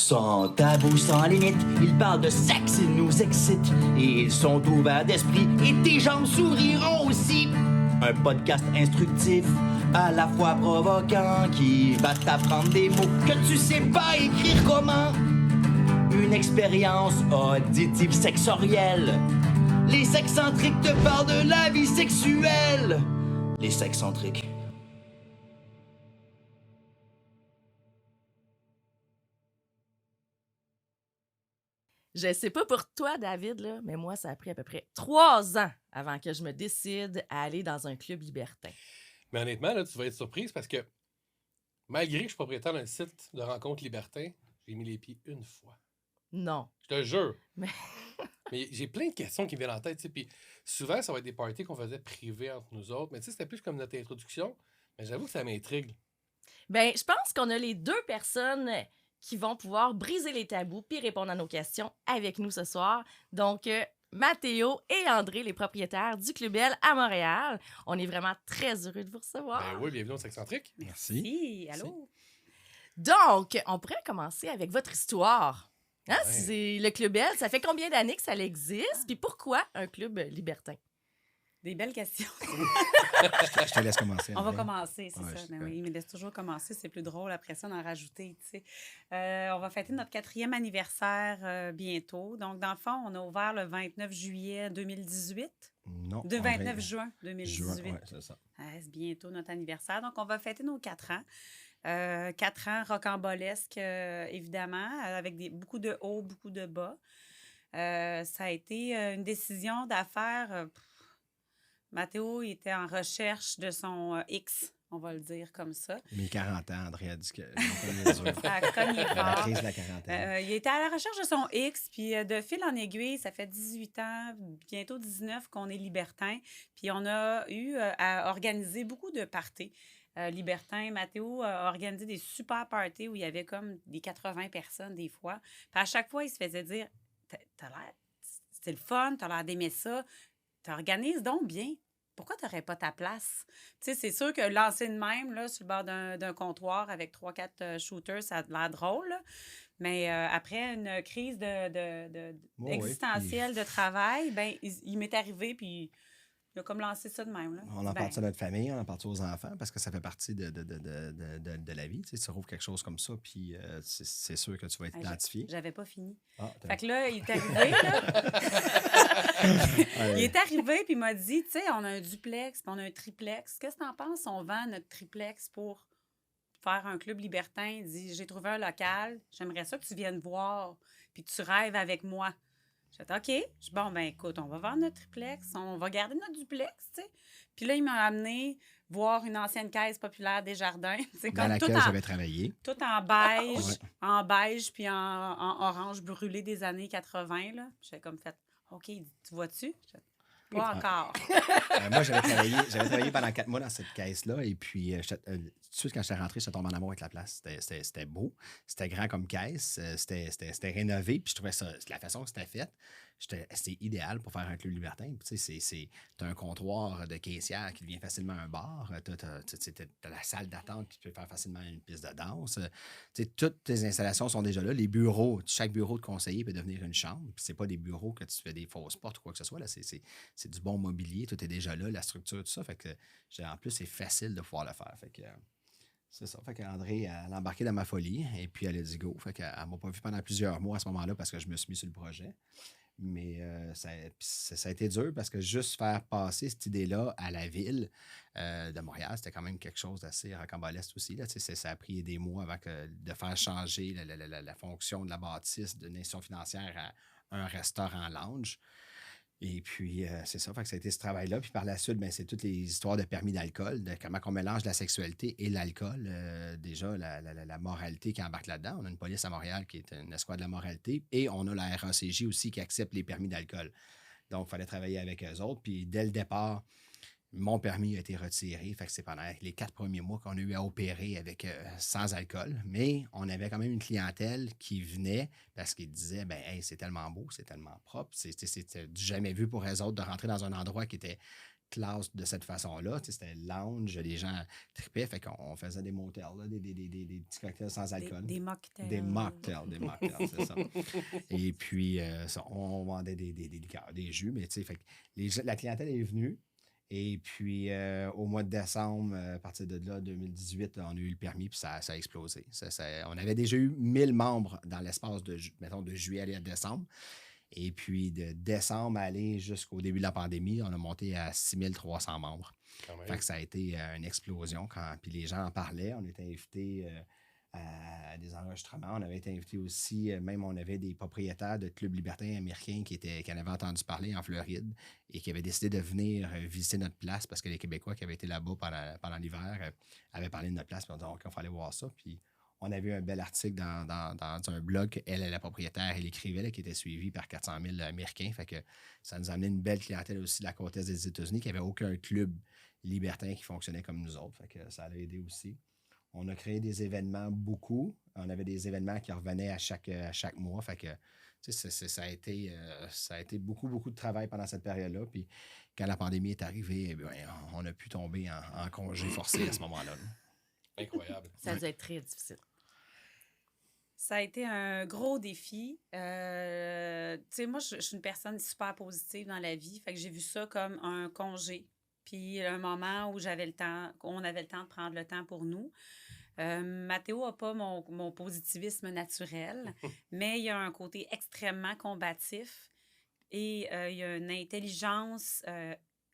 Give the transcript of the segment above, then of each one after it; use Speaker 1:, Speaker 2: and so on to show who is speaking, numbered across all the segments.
Speaker 1: Sans tabou, sans limite, ils parlent de sexe, ils nous excitent. Et ils sont ouverts d'esprit, et tes jambes s'ouvriront aussi. Un podcast instructif, à la fois provoquant, qui va t'apprendre des mots que tu sais pas écrire comment. Une expérience auditive sexorielle. Les sexcentriques te parlent de la vie sexuelle. Les sexcentriques.
Speaker 2: Je sais pas pour toi, David, là, mais moi, ça a pris à peu près 3 ans avant que je me décide à aller dans un club libertin.
Speaker 3: Mais honnêtement, là, tu vas être surprise parce que malgré que je suis propriétaire d'un site de rencontres libertin, j'ai mis les pieds une fois.
Speaker 2: Non.
Speaker 3: Je te jure.
Speaker 2: Mais
Speaker 3: Mais j'ai plein de questions qui me viennent en tête. Puis souvent, ça va être des parties qu'on faisait privées entre nous autres. Mais tu sais, c'était plus comme notre introduction. Mais j'avoue que ça m'intrigue.
Speaker 2: ben, je pense qu'on a les 2 personnes qui vont pouvoir briser les tabous puis répondre à nos questions avec nous ce soir. Donc, Mathéo et André, les propriétaires du Club Belle à Montréal. On est vraiment très heureux de vous recevoir.
Speaker 3: Ben oui, bienvenue au Sexcentrique.
Speaker 4: Merci.
Speaker 5: Si, allô?
Speaker 2: Donc, on pourrait commencer avec votre histoire. Hein?
Speaker 3: Ouais.
Speaker 2: C'est le Club Belle, ça fait combien d'années que ça existe? Puis pourquoi un club libertin?
Speaker 5: Des belles questions.
Speaker 4: Je te laisse commencer.
Speaker 5: On va
Speaker 4: André.
Speaker 5: commencer, c'est
Speaker 4: Ouais,
Speaker 5: ça.
Speaker 4: je-
Speaker 5: Ben oui, il me laisse toujours commencer, c'est plus drôle après ça d'en rajouter, tu sais. On va fêter notre 4e anniversaire bientôt. Donc, dans le fond, on a ouvert le 29 juillet 2018.
Speaker 4: Non.
Speaker 5: De
Speaker 4: André,
Speaker 5: 29 juin 2018.
Speaker 4: Juin, ouais, c'est ça.
Speaker 5: C'est bientôt notre anniversaire. Donc, on va fêter nos 4 ans. 4 ans rocambolesques, évidemment, avec beaucoup de hauts, beaucoup de bas. Ça a été une décision d'affaires. Mathéo il était en recherche de son X, on va le dire comme ça.
Speaker 4: Mes 40 ans, André a dit que. Les dur.
Speaker 5: Ça a cogné
Speaker 4: La
Speaker 5: fort.
Speaker 4: crise de la quarantaine.
Speaker 5: Il était à la recherche de son X, puis de fil en aiguille, ça fait 18 ans, bientôt 19 qu'on est libertin. Puis on a eu à organiser beaucoup de parties. Libertin, Mathéo a organisé des super parties où il y avait comme des 80 personnes des fois. Puis à chaque fois, il se faisait dire T'as l'air, c'est le fun, t'as l'air d'aimer ça, t'organises donc bien. Pourquoi t'aurais pas ta place? Tu sais, c'est sûr que lancer de même, là, sur le bord d'un comptoir avec 3-4 shooters, ça a l'air drôle, là. Mais après une crise
Speaker 4: Ouais,
Speaker 5: existentielle de travail, ben il m'est arrivé, puis il a comme lancé ça de même, là.
Speaker 4: On en
Speaker 5: Ben,
Speaker 4: parle à notre famille, on en parle aux enfants parce que ça fait partie de la vie. Tu sais, tu trouves quelque chose comme ça, puis c'est sûr que tu vas être identifié.
Speaker 5: J'avais pas fini.
Speaker 4: Ah, t'as-
Speaker 5: Fait que là, il est arrivé, là. Il est arrivé, puis il m'a dit, tu sais, on a un duplex, puis on a un triplex. Qu'est-ce que t'en penses? On vend notre triplex pour faire un club libertin. Il dit, j'ai trouvé un local, j'aimerais ça que tu viennes voir, puis que tu rêves avec moi. J'ai dit, OK. Je dis, bon, ben écoute, on va vendre notre triplex, on va garder notre duplex, tu sais. Puis là, il m'a amené voir une ancienne caisse populaire des jardins. C'est
Speaker 4: Dans
Speaker 5: comme
Speaker 4: laquelle j'avais travaillé.
Speaker 5: tout en beige, puis en orange brûlé des années 80, là. J'ai comme fait, OK, tu vois-tu? Pas encore.
Speaker 4: Moi, j'avais travaillé pendant 4 mois dans cette caisse-là. Et puis, tout de suite, quand j'étais rentré, j'étais tombé en amour avec la place. C'était beau. C'était grand comme caisse. C'était rénové. Puis, je trouvais ça, la façon que c'était fait, c'était idéal pour faire un club libertin. Puis, tu sais, t'as un comptoir de caissière qui devient facilement un bar. T'as la salle d'attente qui peut faire facilement une piste de danse. Tu sais, toutes tes installations sont déjà là. Les bureaux, chaque bureau de conseiller peut devenir une chambre. Puis, c'est pas des bureaux que tu fais des fausses portes ou quoi que ce soit. Là, c'est du bon mobilier, tout est déjà là, la structure, tout ça. Fait que, en plus, c'est facile de pouvoir le faire. Fait que, c'est ça. Fait qu'André, elle a embarqué dans ma folie et puis elle a dit go. Fait qu'elle m'a pas vu pendant plusieurs mois à ce moment-là parce que je me suis mis sur le projet. Mais ça a été dur parce que juste faire passer cette idée-là à la ville de Montréal, c'était quand même quelque chose d'assez rocambolesque aussi. Là. Ça a pris des mois avant de faire changer la fonction de la bâtisse d'une institution financière à un restaurant lounge. Et puis, c'est ça. Fait que ça a été ce travail-là. Puis par la suite, ben, c'est toutes les histoires de permis d'alcool, de comment on mélange la sexualité et l'alcool. Déjà, la moralité qui embarque là-dedans. On a une police à Montréal qui est une escouade de la moralité. Et on a la RACJ aussi qui accepte les permis d'alcool. Donc, il fallait travailler avec eux autres. Puis dès le départ, mon permis a été retiré. Fait que c'est pendant les 4 premiers mois qu'on a eu à opérer avec sans alcool. Mais on avait quand même une clientèle qui venait parce qu'ils disaient ben hey, c'est tellement beau, c'est tellement propre. C'était du jamais vu pour eux autres de rentrer dans un endroit qui était classe de cette façon-là. Tu sais, c'était lounge, les gens tripaient, fait qu'on faisait des motels, là, des petits cocktails sans alcool.
Speaker 5: Des mocktails.
Speaker 4: Des mocktails, c'est ça. Et puis, on vendait des liqueurs, des jus, mais tu sais, fait que la clientèle est venue. Et puis, au mois de décembre, à partir de là, 2018, on a eu le permis, puis ça a explosé. On avait déjà eu 1000 membres dans l'espace de juillet à décembre. Et puis, de décembre à aller jusqu'au début de la pandémie, on a monté à 6300 membres. Fait que ça a été une explosion. Puis les gens en parlaient. On était invités à des enregistrements. On avait été invités aussi, même on avait des propriétaires de clubs libertins américains qui en avaient entendu parler en Floride et qui avaient décidé de venir visiter notre place parce que les Québécois qui avaient été là-bas pendant l'hiver avaient parlé de notre place. Puis on dit, OK, il fallait voir ça. Puis on avait eu un bel article dans un blog. Elle est la propriétaire, elle écrivait, là, qui était suivie par 400 000 Américains. Fait que ça nous a amené une belle clientèle aussi de la côte est des États-Unis qui n'avait aucun club libertin qui fonctionnait comme nous autres. Fait que ça a aidé aussi. On a créé des événements beaucoup. On avait des événements qui revenaient à chaque mois. Fait que ça a été beaucoup, beaucoup de travail pendant cette période-là. Puis quand la pandémie est arrivée, bien, on a pu tomber en congé forcé à ce moment-là.
Speaker 3: Incroyable.
Speaker 2: Ça a dû être très difficile.
Speaker 5: Ça a été un gros défi. Tu sais, moi, je suis une personne super positive dans la vie. Fait que j'ai vu ça comme un congé. Puis un moment où on avait le temps de prendre le temps pour nous. Mathéo n'a pas mon positivisme naturel, mais il a un côté extrêmement combatif et il a une intelligence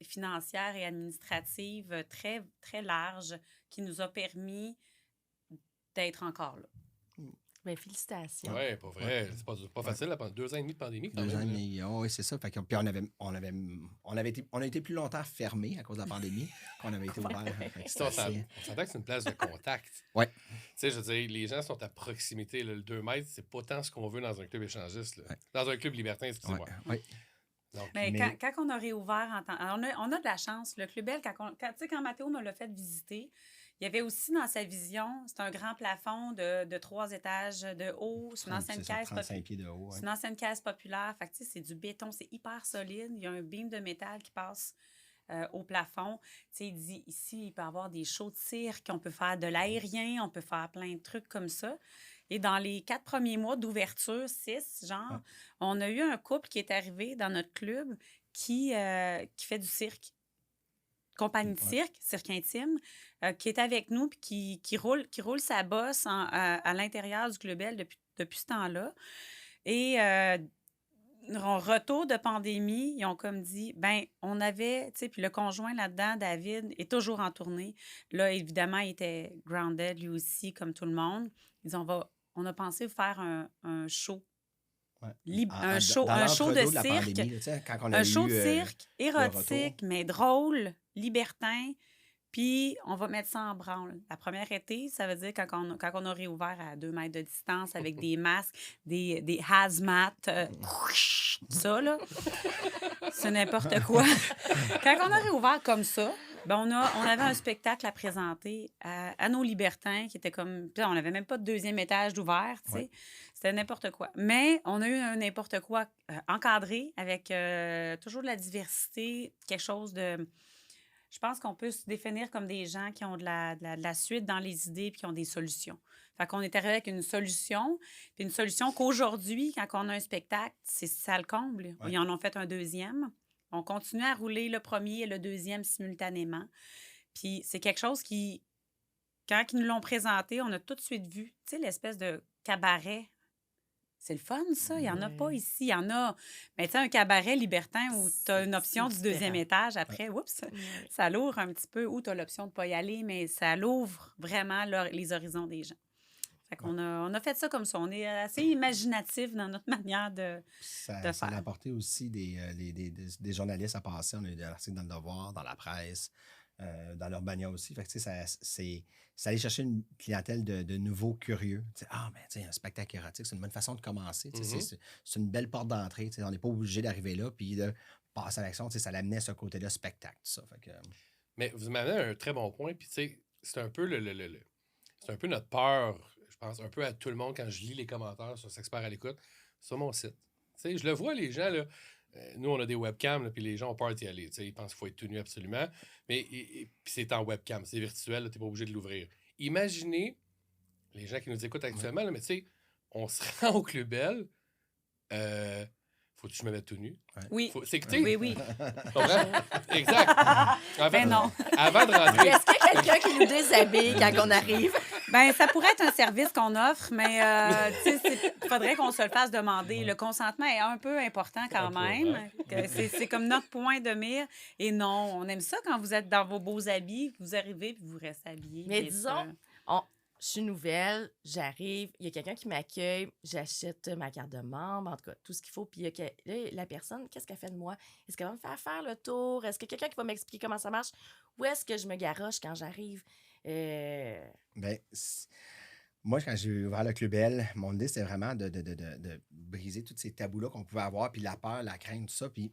Speaker 5: financière et administrative très, très large qui nous a permis d'être encore là.
Speaker 2: Bien, félicitations.
Speaker 3: Oui, pas vrai. C'est pas facile, là, pendant 2 ans et demi de pandémie.
Speaker 4: 2 ans et demi, oui, c'est ça. Fait que, puis on a été plus longtemps fermés à cause de la pandémie qu'on avait été ouvert.
Speaker 3: On s'entend que c'est une place de contact.
Speaker 4: Oui.
Speaker 3: Tu sais, je veux dire, les gens sont à proximité. Là, le 2 mètres, c'est pas tant ce qu'on veut dans un club échangiste. Là. Ouais. Dans un club libertin, excusez-moi.
Speaker 4: Oui.
Speaker 3: Donc,
Speaker 5: mais quand on a réouvert, on a de la chance. Le Club Bell, quand Mathéo me l'a fait visiter, il y avait aussi dans sa vision, c'est un grand plafond de 3 étages de haut. C'est une ancienne caisse.
Speaker 4: 35 pieds de haut.
Speaker 5: C'est une ancienne caisse populaire. Fait que, c'est du béton, c'est hyper solide. Il y a un beam de métal qui passe au plafond. T'sais, il dit ici, il peut y avoir des shows de cirque, on peut faire de l'aérien, on peut faire plein de trucs comme ça. Et dans les 4 premiers mois d'ouverture, 6, on a eu un couple qui est arrivé dans notre club qui fait du cirque. Compagnie de cirque, cirque intime, qui est avec nous puis qui roule sa bosse à l'intérieur du Club Bell depuis ce temps-là. Et en retour de pandémie, ils ont comme dit, ben on avait, tu sais, puis le conjoint là-dedans, David, est toujours en tournée. Là, évidemment, il était grounded lui aussi, comme tout le monde. Ils disent, on a pensé faire un show. Ouais. Un show de cirque. Un show de cirque, érotique, mais drôle, libertin. Puis, on va mettre ça en branle. La première été, ça veut dire quand on a réouvert à 2 mètres de distance avec des masques, des hazmat, ça, là, c'est n'importe quoi. Quand on a réouvert comme ça, ben on avait un spectacle à présenter à nos libertins qui était comme... On n'avait même pas de 2e étage d'ouvert, tu sais. Ouais. C'était n'importe quoi. Mais on a eu un n'importe quoi encadré avec toujours de la diversité, quelque chose de... Je pense qu'on peut se définir comme des gens qui ont de la suite dans les idées puis qui ont des solutions. Fait qu'on est arrivé avec une solution, puis une solution qu'aujourd'hui, quand on a un spectacle, ça le comble. Ouais. Ils en ont fait un 2e. On continue à rouler le 1er et le 2e simultanément. Puis c'est quelque chose qui, quand ils nous l'ont présenté, on a tout de suite vu, tu sais, l'espèce de cabaret. C'est le fun, ça. Il n'y en a pas ici. Il y en a, mais tu sais, un cabaret libertin où tu as une option du 2e étage. Après, oups, ça l'ouvre un petit peu. Ou tu as l'option de ne pas y aller, mais ça l'ouvre vraiment les horizons des gens. Fait qu'on on a fait ça comme ça. On est assez imaginatif dans notre manière de faire.
Speaker 4: Ça a apporté aussi des journalistes à passer. On a eu des articles dans le Devoir, dans la presse, dans l'Urbania aussi. Fait que, ça allait chercher une clientèle de nouveaux curieux. Mais un spectacle érotique, c'est une bonne façon de commencer. Mm-hmm. C'est une belle porte d'entrée. On n'est pas obligé d'arriver là puis de passer à l'action. Ça l'amenait ce côté-là spectacle. Ça. Fait que...
Speaker 3: Mais vous m'amenez à un très bon point. Puis c'est un peu c'est un peu notre peur, je pense, un peu à tout le monde quand je lis les commentaires sur S'Expert à l'écoute sur mon site. Je le vois, les gens, là, nous, on a des webcams, puis les gens ont peur d'y aller. Ils pensent qu'il faut être tout nu absolument. Mais puis c'est en webcam, c'est virtuel, tu n'es pas obligé de l'ouvrir. Imaginez, les gens qui nous écoutent actuellement, là, mais tu sais, on se rend au Club Bell, faut-tu que je me mette tout nu?
Speaker 5: Oui.
Speaker 3: C'est que
Speaker 5: Oui.
Speaker 3: comprends? Exact. En fait,
Speaker 5: Ben non.
Speaker 3: Avant de rentrer.
Speaker 2: Est-ce qu'il y a quelqu'un qui nous déshabille quand on arrive?
Speaker 5: Ben, ça pourrait être un service qu'on offre, mais il faudrait qu'on se le fasse demander. Le consentement est un peu important quand
Speaker 3: Un peu,
Speaker 5: même. C'est comme notre point de mire. Et non, on aime ça quand vous êtes dans vos beaux habits, que vous arrivez puis vous restez habillés.
Speaker 2: Mais
Speaker 5: bien
Speaker 2: disons,
Speaker 5: sûr.
Speaker 2: je suis nouvelle, j'arrive, il y a quelqu'un qui m'accueille, j'achète ma carte de membre, en tout cas, tout ce qu'il faut. Puis là, la personne, qu'est-ce qu'elle fait de moi? Est-ce qu'elle va me faire faire le tour? Est-ce que quelqu'un qui va m'expliquer comment ça marche? Où est-ce que je me garoche quand j'arrive?
Speaker 4: Ben, moi, quand j'ai ouvert le Club Bell, mon idée, c'était vraiment de briser tous ces tabous-là qu'on pouvait avoir, puis la peur, la crainte, tout ça. Puis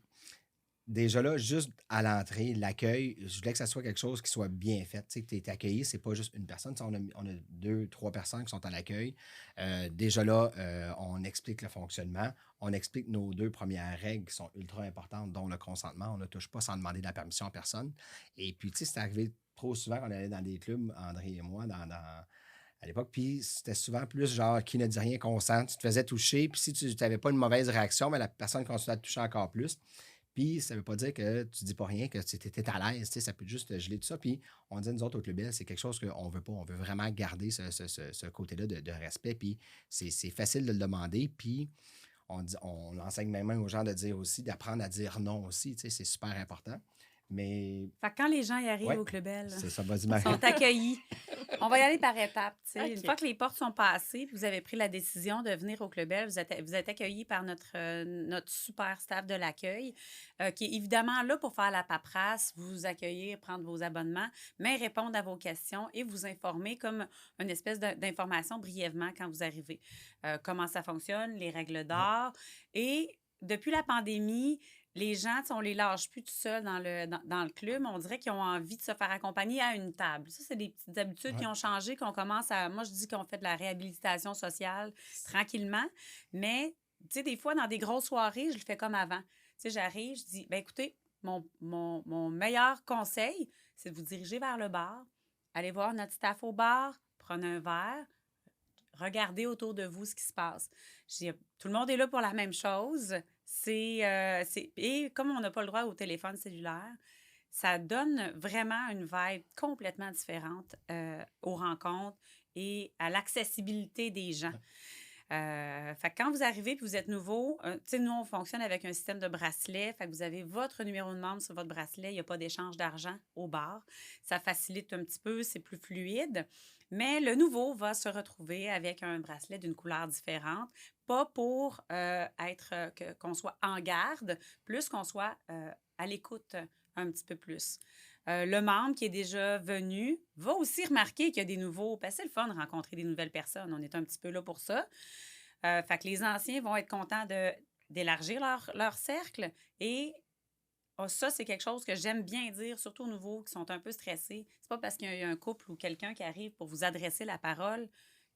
Speaker 4: déjà là, juste à l'entrée, l'accueil, je voulais que ça soit quelque chose qui soit bien fait. Tu sais, que tu es accueilli, c'est pas juste une personne. Tu sais, on a 2, 3 personnes qui sont à l'accueil. Déjà là, on explique le fonctionnement. On explique nos 2 premières règles qui sont ultra importantes, dont le consentement. On ne touche pas sans demander la permission à personne. Et puis, tu sais, c'est arrivé trop souvent qu'on allait dans des clubs, André et moi, à l'époque. Puis c'était souvent plus genre qui ne dit rien consent. Tu te faisais toucher. Puis si tu n'avais pas une mauvaise réaction, mais la personne continuait à te toucher encore plus. Puis ça veut pas dire que tu dis pas rien, que tu étais à l'aise. Ça peut juste geler tout ça. Puis on dit, nous autres, au Club Bell, c'est quelque chose qu'on veut pas. On veut vraiment garder ce côté-là de respect. Puis c'est facile de le demander. Puis on enseigne même aux gens de dire aussi, d'apprendre à dire non aussi. C'est super important. Mais.
Speaker 5: Fait que quand les gens y arrivent
Speaker 4: Ouais,
Speaker 5: au Club Bell,
Speaker 4: c'est ça, vas-y,
Speaker 5: ils
Speaker 4: Marie.
Speaker 5: sont accueillis. On va y aller par étapes. Tu sais.
Speaker 2: OK.
Speaker 5: Une fois que les portes sont passées, puis vous avez pris la décision de venir au Club Bell, vous êtes accueillis par notre super staff de l'accueil, qui est évidemment là pour faire la paperasse, vous accueillir, prendre vos abonnements, mais répondre à vos questions et vous informer comme une espèce d'information brièvement quand vous arrivez. Comment ça fonctionne, les règles d'art. Et depuis la pandémie, les gens, on les lâche plus tout seuls dans le club. On dirait qu'ils ont envie de se faire accompagner à une table. Ça, c'est des petites habitudes qui ont changé, qu'on commence à... Moi, je dis qu'on fait de la réhabilitation sociale tranquillement. Mais, tu sais, des fois, dans des grosses soirées, je le fais comme avant. Tu sais, j'arrive, je dis, bien, écoutez, mon meilleur conseil, c'est de vous diriger vers le bar, aller voir notre staff au bar, prendre un verre, regardez autour de vous ce qui se passe. Je dis, tout le monde est là pour la même chose. Et comme on n'a pas le droit au téléphone cellulaire, ça donne vraiment une vibe complètement différente aux rencontres et à l'accessibilité des gens. Fait que quand vous arrivez et vous êtes nouveau, tu sais, nous, on fonctionne avec un système de bracelet. Fait que vous avez votre numéro de membre sur votre bracelet. Il n'y a pas d'échange d'argent au bar. Ça facilite un petit peu, c'est plus fluide. Mais le nouveau va se retrouver avec un bracelet d'une couleur différente, pas pour qu'on soit en garde, plus qu'on soit à l'écoute un petit peu plus. Le membre qui est déjà venu va aussi remarquer qu'il y a des nouveaux... Parce que c'est le fun de rencontrer des nouvelles personnes. On est un petit peu là pour ça. Fait que les anciens vont être contents d'élargir leur cercle. Et ça, c'est quelque chose que j'aime bien dire, surtout aux nouveaux qui sont un peu stressés. C'est pas parce qu'il y a un couple ou quelqu'un qui arrive pour vous adresser la parole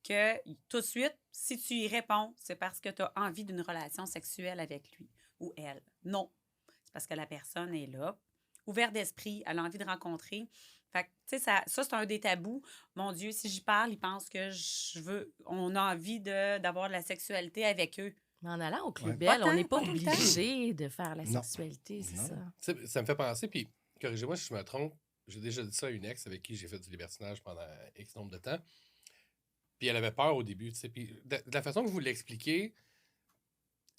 Speaker 5: que tout de suite, si tu y réponds, c'est parce que tu as envie d'une relation sexuelle avec lui ou elle. Non. C'est parce que la personne est là, ouverte d'esprit, elle a envie de rencontrer. Fait que, tu sais, ça c'est un des tabous. Mon Dieu, si j'y parle, ils pensent que on a envie d'avoir de la sexualité avec eux.
Speaker 2: Mais en allant au Club
Speaker 4: Ouais.
Speaker 2: Bell,
Speaker 5: Pas
Speaker 2: on n'est
Speaker 5: tant,
Speaker 2: pas
Speaker 5: pas tout le temps.
Speaker 2: obligé de faire la
Speaker 4: Non.
Speaker 2: sexualité, c'est
Speaker 4: Non.
Speaker 2: ça.
Speaker 3: Tu sais, ça me fait penser, puis corrigez-moi si je me trompe, j'ai déjà dit ça à une ex avec qui j'ai fait du libertinage pendant X nombre de temps. Puis elle avait peur au début, tu sais. Puis de la façon que vous l'expliquez,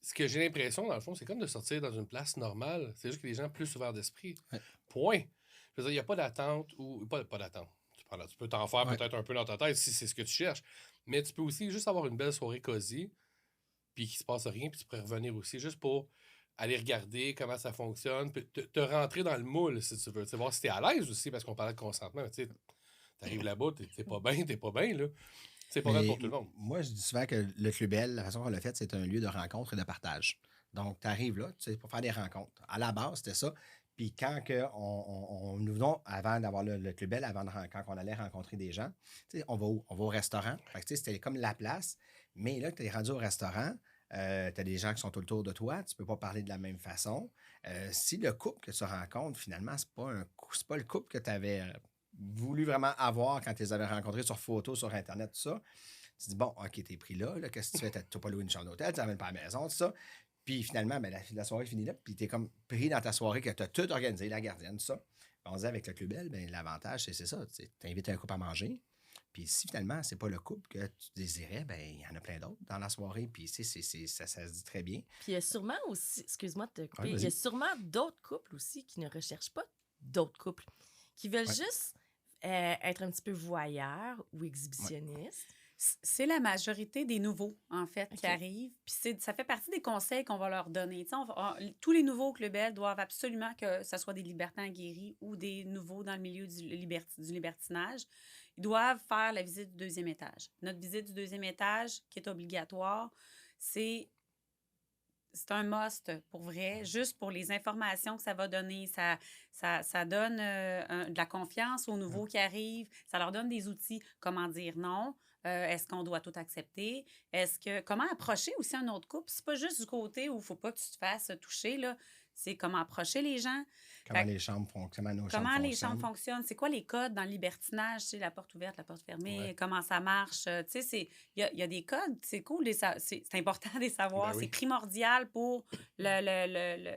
Speaker 3: ce que j'ai l'impression, dans le fond, c'est comme de sortir dans une place normale. C'est juste que les gens plus ouverts d'esprit.
Speaker 4: Ouais.
Speaker 3: Point. Je veux dire, il n'y a pas d'attente ou... Pas d'attente. Tu peux t'en faire
Speaker 4: Ouais.
Speaker 3: peut-être un peu dans ta tête si c'est ce que tu cherches. Mais tu peux aussi juste avoir une belle soirée cosy, puis qu'il se passe rien, puis tu pourrais revenir aussi juste pour aller regarder comment ça fonctionne, puis te rentrer dans le moule, si tu veux. Tu sais, voir si t'es à l'aise aussi, parce qu'on parlait de consentement. Mais tu sais, t'arrives là-bas, t'es pas bien, là. C'est pas vrai
Speaker 4: Mais
Speaker 3: pour tout le monde.
Speaker 4: moi, je dis souvent que le Club Bell, la façon qu'on l'a fait, c'est un lieu de rencontre et de partage. Donc, tu arrives là, tu sais, pour faire des rencontres. À la base, c'était ça. Puis quand nous venons, avant d'avoir le Club Bell, quand on allait rencontrer des gens, tu sais, on va au restaurant. Fait que, tu sais, c'était comme la place. Mais là, tu es rendu au restaurant, tu as des gens qui sont autour de toi, tu ne peux pas parler de la même façon. Si le couple que tu rencontres, finalement, c'est pas le couple que tu avais voulu vraiment avoir quand tu les avais rencontrés sur photo, sur Internet, tout ça, tu dis, bon, OK, t'es pris là, qu'est-ce que tu fais? Tu n'as pas loué une chambre d'hôtel, tu n'amènes pas à la maison, tout ça. Puis finalement, la soirée finit là, puis tu es comme pris dans ta soirée que tu as tout organisé, la gardienne, tout ça. On disait avec le Club Bell, l'avantage, c'est ça. Tu invites un couple à manger. Puis si finalement, c'est pas le couple que tu désirais, il y en a plein d'autres dans la soirée. Puis ça se dit très bien.
Speaker 2: Puis il y a sûrement aussi, excuse-moi de te couper,
Speaker 4: Ouais,
Speaker 2: il y
Speaker 4: vas-y.
Speaker 2: a sûrement d'autres couples aussi qui ne recherchent pas d'autres couples, qui veulent
Speaker 4: Ouais.
Speaker 2: juste être un petit peu voyeurs ou exhibitionnistes.
Speaker 5: C'est la majorité des nouveaux, en fait,
Speaker 2: OK.
Speaker 5: qui arrivent. Puis ça fait partie des conseils qu'on va leur donner. Tu sais, tous les nouveaux au Club Bell doivent absolument que ce soit des libertins guéris ou des nouveaux dans le milieu du libertinage. Ils doivent faire la visite du 2e étage. Notre visite du 2e étage, qui est obligatoire, c'est un must pour vrai, juste pour les informations que ça va donner. Ça donne de la confiance aux nouveaux qui arrivent. Ça leur donne des outils. Comment dire non? Est-ce qu'on doit tout accepter? Comment approcher aussi un autre couple? C'est pas juste du côté où il faut pas que tu te fasses toucher, là. C'est comment approcher les gens.
Speaker 4: Comment
Speaker 5: Fait que-
Speaker 4: les chambres font, comment nos
Speaker 5: Comment
Speaker 4: chambres
Speaker 5: les
Speaker 4: fonctionnent.
Speaker 5: chambres fonctionnent? C'est quoi les codes dans le libertinage? Tu sais, la porte ouverte, la porte fermée,
Speaker 3: Ouais.
Speaker 5: comment ça marche? Tu sais, il y a des codes. C'est cool, c'est important de les savoir.
Speaker 3: Ben oui.
Speaker 5: C'est primordial pour le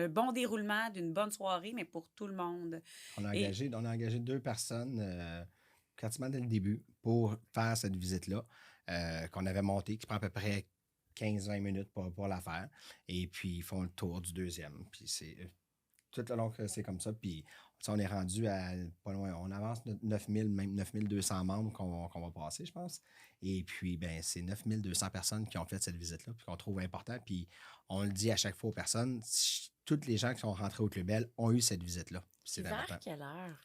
Speaker 5: bon déroulement d'une bonne soirée, mais pour tout le monde.
Speaker 4: On a
Speaker 5: Et-
Speaker 4: engagé 2 personnes quasiment dès le début pour faire cette visite-là qu'on avait montée, qui prend à peu près 15-20 minutes pour la faire. Et puis, ils font le tour du 2e. Puis c'est tout le long que c'est comme ça. Puis ça, on est rendu à pas loin. On avance 9000, même 9200 membres qu'on va passer, je pense. Et puis, c'est 9200 personnes qui ont fait cette visite-là, puis qu'on trouve important. Puis on le dit à chaque fois aux personnes, toutes les gens qui sont rentrés au Club Bell ont eu cette visite-là. Puis
Speaker 2: C'est
Speaker 4: c'est
Speaker 2: vers
Speaker 4: important.
Speaker 2: quelle heure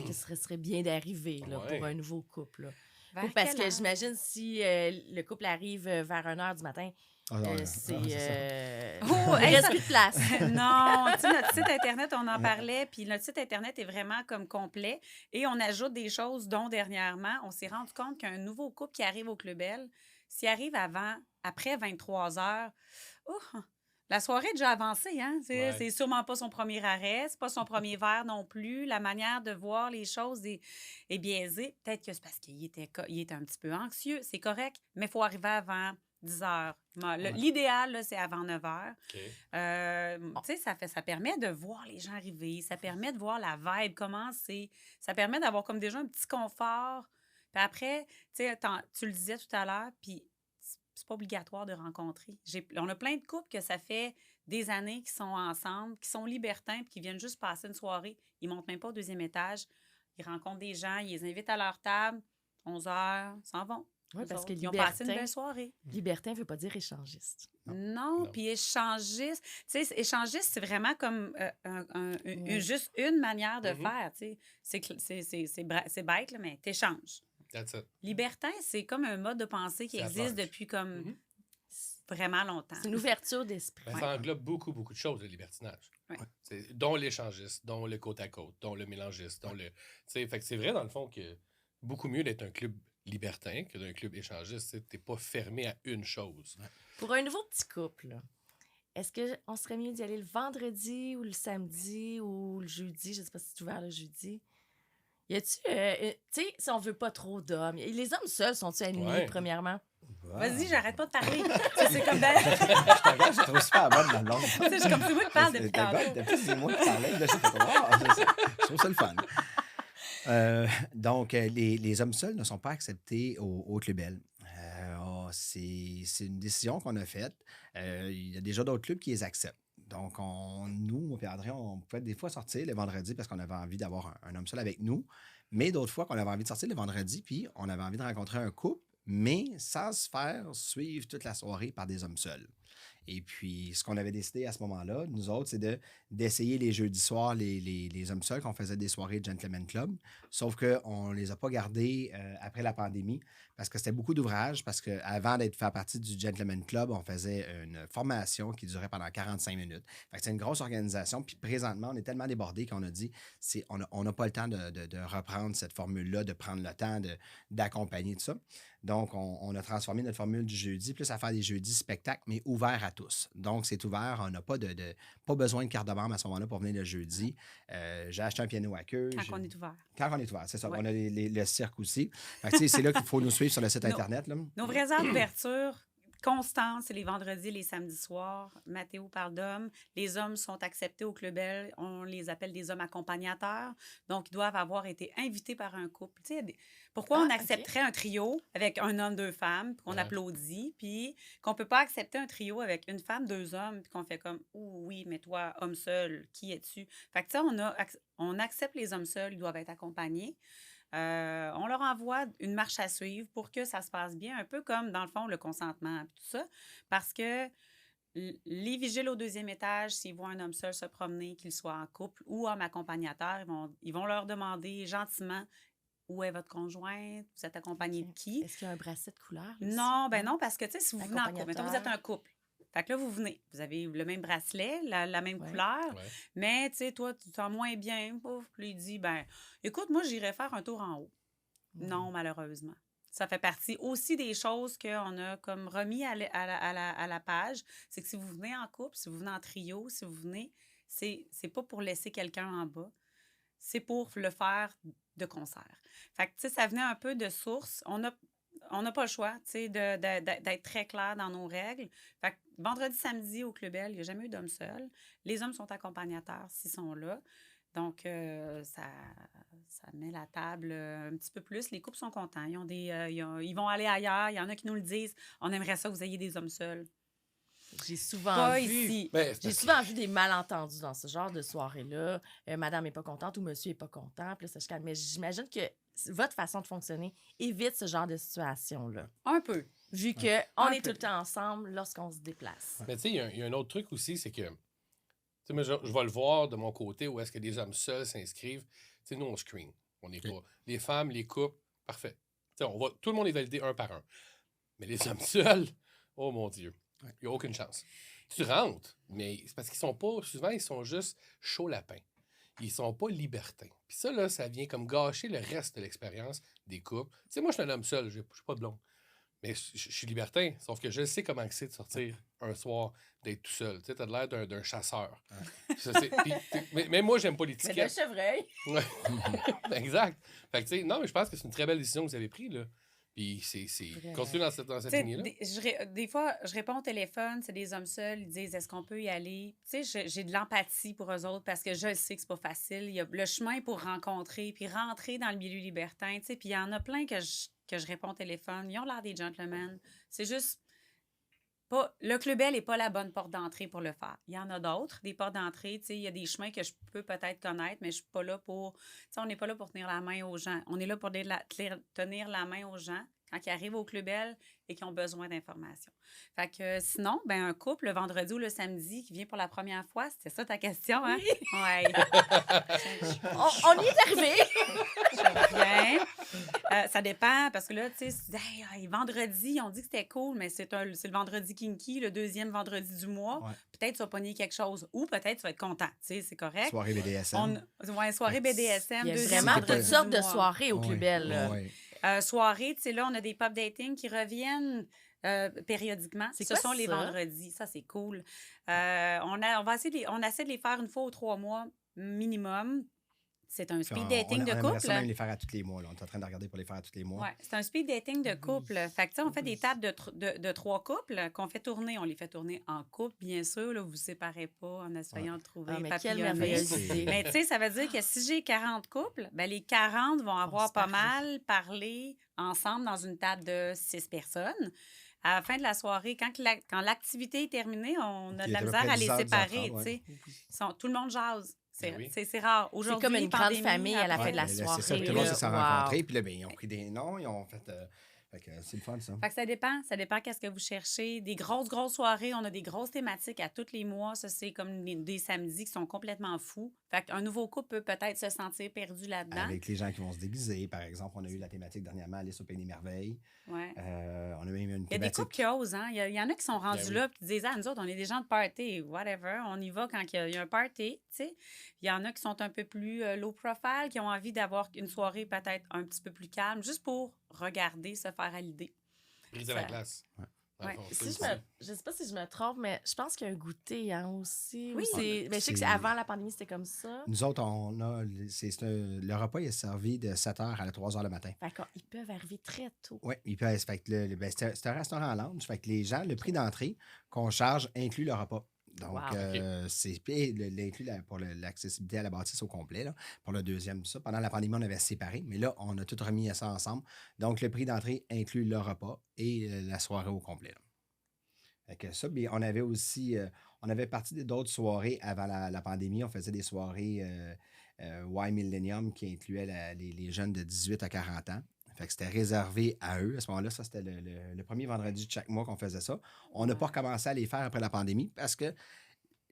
Speaker 2: que ce serait bien d'arriver là,
Speaker 3: Ouais.
Speaker 2: pour un nouveau couple? Là?
Speaker 5: Vers
Speaker 2: Parce
Speaker 5: quelle
Speaker 2: que
Speaker 5: heure?
Speaker 2: j'imagine si le couple arrive vers 1h du matin,
Speaker 4: Ah, ouais,
Speaker 2: c'est...
Speaker 4: c'est ça.
Speaker 5: Oh,
Speaker 2: il
Speaker 5: hey,
Speaker 2: reste
Speaker 5: ça-
Speaker 2: plus de place.
Speaker 5: Non, tu sais, notre site Internet, on en parlait, puis notre site Internet est vraiment comme complet. Et on ajoute des choses, dont dernièrement, on s'est rendu compte qu'un nouveau couple qui arrive au Club Bell, s'il arrive après 23 heures, la soirée est déjà avancée, hein?
Speaker 3: Ouais.
Speaker 5: C'est sûrement pas son premier arrêt, c'est pas son premier verre non plus. La manière de voir les choses est biaisée. Peut-être que c'est parce qu'il était un petit peu anxieux, c'est correct, mais il faut arriver avant 10 heures. L'idéal, là, c'est avant 9 heures.
Speaker 3: OK.
Speaker 5: Tu sais, ça permet de voir les gens arriver, ça permet de voir la vibe, comment c'est. Ça permet d'avoir comme déjà un petit confort. Puis après, tu sais, tu le disais tout à l'heure, puis c'est pas obligatoire de rencontrer. On a plein de couples que ça fait des années qu'ils sont ensemble, qui sont libertins, puis qui viennent juste passer une soirée. Ils montent même pas au 2e étage. Ils rencontrent des gens, ils les invitent à leur table, 11 heures, s'en vont.
Speaker 2: Oui,
Speaker 5: Eux
Speaker 2: parce
Speaker 5: autres,
Speaker 2: que
Speaker 5: ils ont passé une
Speaker 2: libertin,
Speaker 5: belle soirée.
Speaker 2: libertin ne veut pas dire échangiste.
Speaker 5: Non,
Speaker 3: Non.
Speaker 5: puis échangiste. Tu sais, échangiste, c'est vraiment comme
Speaker 2: Ouais.
Speaker 5: juste une manière de
Speaker 3: Mhm.
Speaker 5: faire. Tu sais. C'est bête, là, mais t'échanges.
Speaker 3: That's it.
Speaker 5: Libertin, c'est comme un mode de pensée qui
Speaker 3: Ça
Speaker 5: existe
Speaker 3: marche.
Speaker 5: depuis comme
Speaker 3: Mhm.
Speaker 5: vraiment longtemps.
Speaker 2: C'est une ouverture d'esprit.
Speaker 3: Ben, ça englobe beaucoup, beaucoup de choses, le libertinage.
Speaker 5: Ouais.
Speaker 3: Dont l'échangiste, dont le côte-à-côte, dont le mélangiste, dont le... Fait que c'est vrai, dans le fond, que beaucoup mieux d'être un club libertin que d'un club échangiste. T'es pas fermé à une chose.
Speaker 2: Pour un nouveau petit couple, là, est-ce qu'on serait mieux d'y aller le vendredi ou le samedi ou le jeudi? Je ne sais pas si c'est ouvert le jeudi. Y a-tu... tu sais, si on veut pas trop d'hommes, les hommes seuls sont-ils animés,
Speaker 3: Ouais.
Speaker 2: premièrement?
Speaker 5: Vas-y, j'arrête pas de parler. Ça, c'est comme ben,
Speaker 4: Je te regarde, je te trouve super bonne dans le long.
Speaker 5: je suis comme c'est moi qui parle depuis tantôt.
Speaker 4: C'est moi qui parlais. Là, je trouve ça le fun. Donc, les hommes seuls ne sont pas acceptés au Club Bell. C'est une décision qu'on a faite. Il y a déjà d'autres clubs qui les acceptent. Donc, nous, moi et André, on pouvait des fois sortir le vendredi parce qu'on avait envie d'avoir un homme seul avec nous. Mais d'autres fois qu'on avait envie de sortir le vendredi, puis on avait envie de rencontrer un couple, mais sans se faire suivre toute la soirée par des hommes seuls. Et puis, ce qu'on avait décidé à ce moment-là, nous autres, c'est d'essayer les jeudis soirs, les hommes seuls, qu'on faisait des soirées de Gentleman Club. Sauf qu'on ne les a pas gardés après la pandémie parce que c'était beaucoup d'ouvrages. Parce qu'avant d'être fait partie du Gentleman Club, on faisait une formation qui durait pendant 45 minutes. Fait que c'est une grosse organisation. Puis présentement, on est tellement débordés qu'on a dit on n'a pas le temps de reprendre cette formule-là, de prendre le temps d'accompagner tout ça. Donc, on a transformé notre formule du jeudi, plus à faire des jeudis spectacles, mais ouverts à tous. Donc, c'est ouvert. On n'a pas besoin de carte de membre à ce moment-là pour venir le jeudi. J'ai acheté un piano à queue.
Speaker 5: Quand on est ouvert.
Speaker 4: Quand on est ouvert, c'est ça.
Speaker 5: Ouais.
Speaker 4: On a le cirque aussi. Fait que, c'est là qu'il faut nous suivre sur le site Internet. Là.
Speaker 5: Nos vraies heures d'ouverture constantes, c'est les vendredis et les samedis soirs. Mathéo parle d'hommes. Les hommes sont acceptés au Club Bell. On les appelle des hommes accompagnateurs. Donc, ils doivent avoir été invités par un couple. Tu sais, pourquoi on accepterait un trio avec un homme, 2 femmes, puis qu'on applaudit, puis qu'on ne peut pas accepter un trio avec une femme, 2 hommes, puis qu'on fait comme « Oh oui, mais toi, homme seul, qui es-tu? » Fait que ça, on accepte les hommes seuls, ils doivent être accompagnés. On leur envoie une marche à suivre pour que ça se passe bien, un peu comme, dans le fond, le consentement et tout ça. Parce que les vigiles au 2e étage, s'ils voient un homme seul se promener, qu'il soit en couple ou homme accompagnateur, ils vont leur demander gentiment où est votre conjointe, vous êtes accompagné de qui.
Speaker 2: Est-ce qu'il y a un bracelet de couleur?
Speaker 5: Non, ben non, parce que, tu sais, si vous venez en couple, mettons, vous êtes un couple. Fait que là, vous venez, vous avez le même bracelet, la même couleur, mais, tu sais, toi, tu te sens moins bien. Pouf, puis il dit, ben, écoute, moi, j'irais faire un tour en haut. Non, malheureusement. Ça fait partie aussi des choses qu'on a comme remis à la page. C'est que si vous venez en couple, si vous venez en trio, si vous venez, c'est pas pour laisser quelqu'un en bas. C'est pour le faire de concert. Fait que, tu sais, ça venait un peu de source. On n'a pas le choix, tu sais, d'être très clair dans nos règles. Fait que vendredi, samedi, au Club Bell, il n'y a jamais eu d'hommes seuls. Les hommes sont accompagnateurs s'ils sont là. Donc, ça met la table un petit peu plus. Les couples sont contents. Ils vont aller ailleurs. Il y en a qui nous le disent. On aimerait ça que vous ayez des hommes seuls.
Speaker 2: J'ai souvent
Speaker 5: Pas
Speaker 2: vu.
Speaker 5: ici.
Speaker 2: J'ai souvent vu des malentendus dans ce genre de soirée-là. Madame n'est pas contente ou monsieur n'est pas content. Puis là, ça se calme. Mais j'imagine que votre façon de fonctionner évite ce genre de situation-là.
Speaker 5: Un peu.
Speaker 2: Vu qu'on est tout le temps ensemble lorsqu'on se déplace.
Speaker 3: Mais tu sais, il y a un autre truc aussi, c'est que, tu sais, moi, je vais le voir de mon côté où est-ce que les hommes seuls s'inscrivent. Tu sais, nous, on screen. On n'est pas. Les femmes, les couples, parfait. Tu sais, tout le monde est validé un par un. Mais les hommes seuls, oh mon Dieu, il n'y a aucune chance. Tu rentres, mais c'est parce qu'ils sont pas, souvent, ils sont juste chauds lapins. Ils sont pas libertins. Puis ça, là, ça vient comme gâcher le reste de l'expérience des couples. Tu sais, moi, je suis un homme seul, je suis pas de blonde. Mais je suis libertin, sauf que je sais comment c'est de sortir un soir, d'être tout seul. Tu sais, t'as l'air d'un chasseur. Mais moi, j'aime pas l'étiquette.
Speaker 2: Mais de chevreuil.
Speaker 3: Ouais. Exact. Fait que, tu sais, non, mais je pense que c'est une très belle décision que vous avez prise, là. Puis c'est continuez dans cette lignée-là.
Speaker 5: Des fois, je réponds au téléphone, c'est des hommes seuls, ils disent est-ce qu'on peut y aller? Tu sais, j'ai de l'empathie pour eux autres parce que je sais que c'est pas facile. Il y a le chemin pour rencontrer, puis rentrer dans le milieu libertin, tu sais. Puis il y en a plein que je réponds au téléphone. Ils ont l'air des gentlemen. C'est juste pas. Le Club Bell n'est pas la bonne porte d'entrée pour le faire. Il y en a d'autres, des portes d'entrée. Tu sais, il y a des chemins que je peux peut-être connaître, mais je suis pas là pour. Tu sais, on n'est pas là pour tenir la main aux gens. On est là pour tenir la main aux gens quand ils arrivent au Club Bell et qui ont besoin d'informations. Fait que sinon, ben un couple le vendredi ou le samedi qui vient pour la première fois, c'était ça ta question, hein? Oui. Ouais.
Speaker 2: on y est arrivé.
Speaker 5: Je reviens. Ça dépend parce que là, tu sais, hey, vendredi, on dit que c'était cool, mais c'est le vendredi kinky, le 2e vendredi du mois. Ouais. Peut-être tu vas pogner quelque chose ou peut-être tu vas être content. Tu sais, c'est correct.
Speaker 4: Soirée BDSM.
Speaker 5: Soirée BDSM.
Speaker 2: Il y a vraiment toutes sortes de soirées au Club Bell.
Speaker 4: Oui.
Speaker 5: Soirée, tu sais, là, on a des pop dating qui reviennent périodiquement. Ce sont les vendredis. Ça, c'est cool. On essaie de les faire une fois ou 3 mois minimum. C'est un speed dating de couple. On aimerait
Speaker 4: même les faire à tous les mois. Là. On est en train de regarder pour les faire à tous les mois.
Speaker 5: Oui, c'est un speed dating de couple. Fait que, on fait des tables de 3 couples qu'on fait tourner. On les fait tourner en couple, bien sûr. Là, vous ne séparez pas en essayant de trouver papillonner. Mais tu sais, ça veut dire que si j'ai 40 couples, ben, les 40 vont avoir pas mal parlé ensemble dans une table de 6 personnes. À la fin de la soirée, quand l'activité est terminée, on a de la misère à les séparer. Tout le monde jase. C'est rare. Aujourd'hui,
Speaker 2: c'est comme une grande famille à la fin de la soirée.
Speaker 4: C'est ça, tout le monde s'est rencontré. Puis là, ben, ils ont pris des noms, ils ont fait Fait que c'est le fun, ça.
Speaker 5: Fait que ça dépend. Ça dépend qu'est-ce que vous cherchez. Des grosses soirées. On a des grosses thématiques à tous les mois. Ça, c'est comme des samedis qui sont complètement fous. Fait qu'un nouveau couple peut peut-être se sentir perdu là-dedans.
Speaker 4: Avec les gens qui vont se déguiser, par exemple. On a eu la thématique dernièrement, Alice au Pays des Merveilles.
Speaker 5: Ouais.
Speaker 4: On a même une
Speaker 5: Il y a des
Speaker 4: thématique...
Speaker 5: couples qui osent, hein? Il y en a qui sont rendus
Speaker 3: Ben oui.
Speaker 5: là et qui disent, ah, nous autres, on est des gens de party, whatever. On y va quand il y a un party, tu sais. Il y en a qui sont un peu plus low profile, qui ont envie d'avoir une soirée peut-être un petit peu plus calme, juste pour regarder, se faire à l'idée.
Speaker 3: Briser
Speaker 5: Ça-
Speaker 3: la glace.
Speaker 4: Ouais.
Speaker 3: Dans le
Speaker 5: Ouais.
Speaker 3: fond,
Speaker 2: Si
Speaker 3: c'est
Speaker 2: je
Speaker 3: ça.
Speaker 2: je sais pas si je me trompe, mais je pense qu'il y a un goûter hein, aussi.
Speaker 5: Oui.
Speaker 2: Ben, je sais que
Speaker 4: C'est-
Speaker 2: avant la pandémie, c'était comme ça.
Speaker 4: Nous autres, on a... le repas il est servi de 7h à 3h le matin.
Speaker 2: Fait qu'ils peuvent arriver très tôt.
Speaker 4: Oui, fait que c'est un restaurant lounge. Fait que les gens, le prix d'entrée qu'on charge inclut le repas. Donc,
Speaker 2: Wow.
Speaker 4: c'est l'inclut pour l'accessibilité à la bâtisse au complet. Là, pour le deuxième, tout ça. Pendant la pandémie, on avait séparé, mais là, on a tout remis ça ensemble. Donc, le prix d'entrée inclut le repas et la soirée au complet. Là. Fait que ça, bien, on avait aussi, on avait parti d'autres soirées avant la pandémie. On faisait des soirées Y Millennium qui incluaient les jeunes de 18 à 40 ans. Fait que c'était réservé à eux. À ce moment-là, ça, c'était le premier vendredi de chaque mois qu'on faisait ça. On n'a pas recommencé à les faire après la pandémie parce que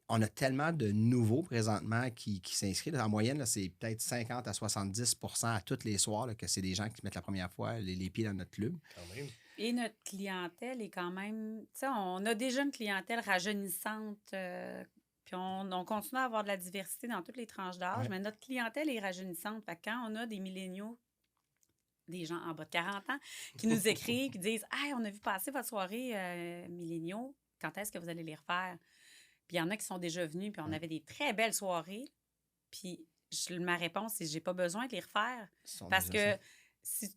Speaker 4: on a tellement de nouveaux présentement qui s'inscrivent. En moyenne, là, c'est peut-être 50 à 70 à tous les soirs là, que c'est des gens qui mettent la première fois les pieds dans notre club.
Speaker 3: Quand même.
Speaker 5: Et notre clientèle est quand même... Tu sais, on a déjà une clientèle rajeunissante, puis on continue à avoir de la diversité dans toutes les tranches d'âge,
Speaker 4: Ouais.
Speaker 5: mais notre clientèle est rajeunissante. Fait que quand on a des milléniaux, des gens en bas de 40 ans, qui nous écrivent, qui disent « Hey, on a vu passer votre soirée milléniaux, quand est-ce que vous allez les refaire? » Puis il y en a qui sont déjà venus, puis on avait des très belles soirées, puis ma réponse, c'est « J'ai pas besoin de les refaire. »
Speaker 4: Ils sont
Speaker 5: Parce
Speaker 4: déjà
Speaker 5: que si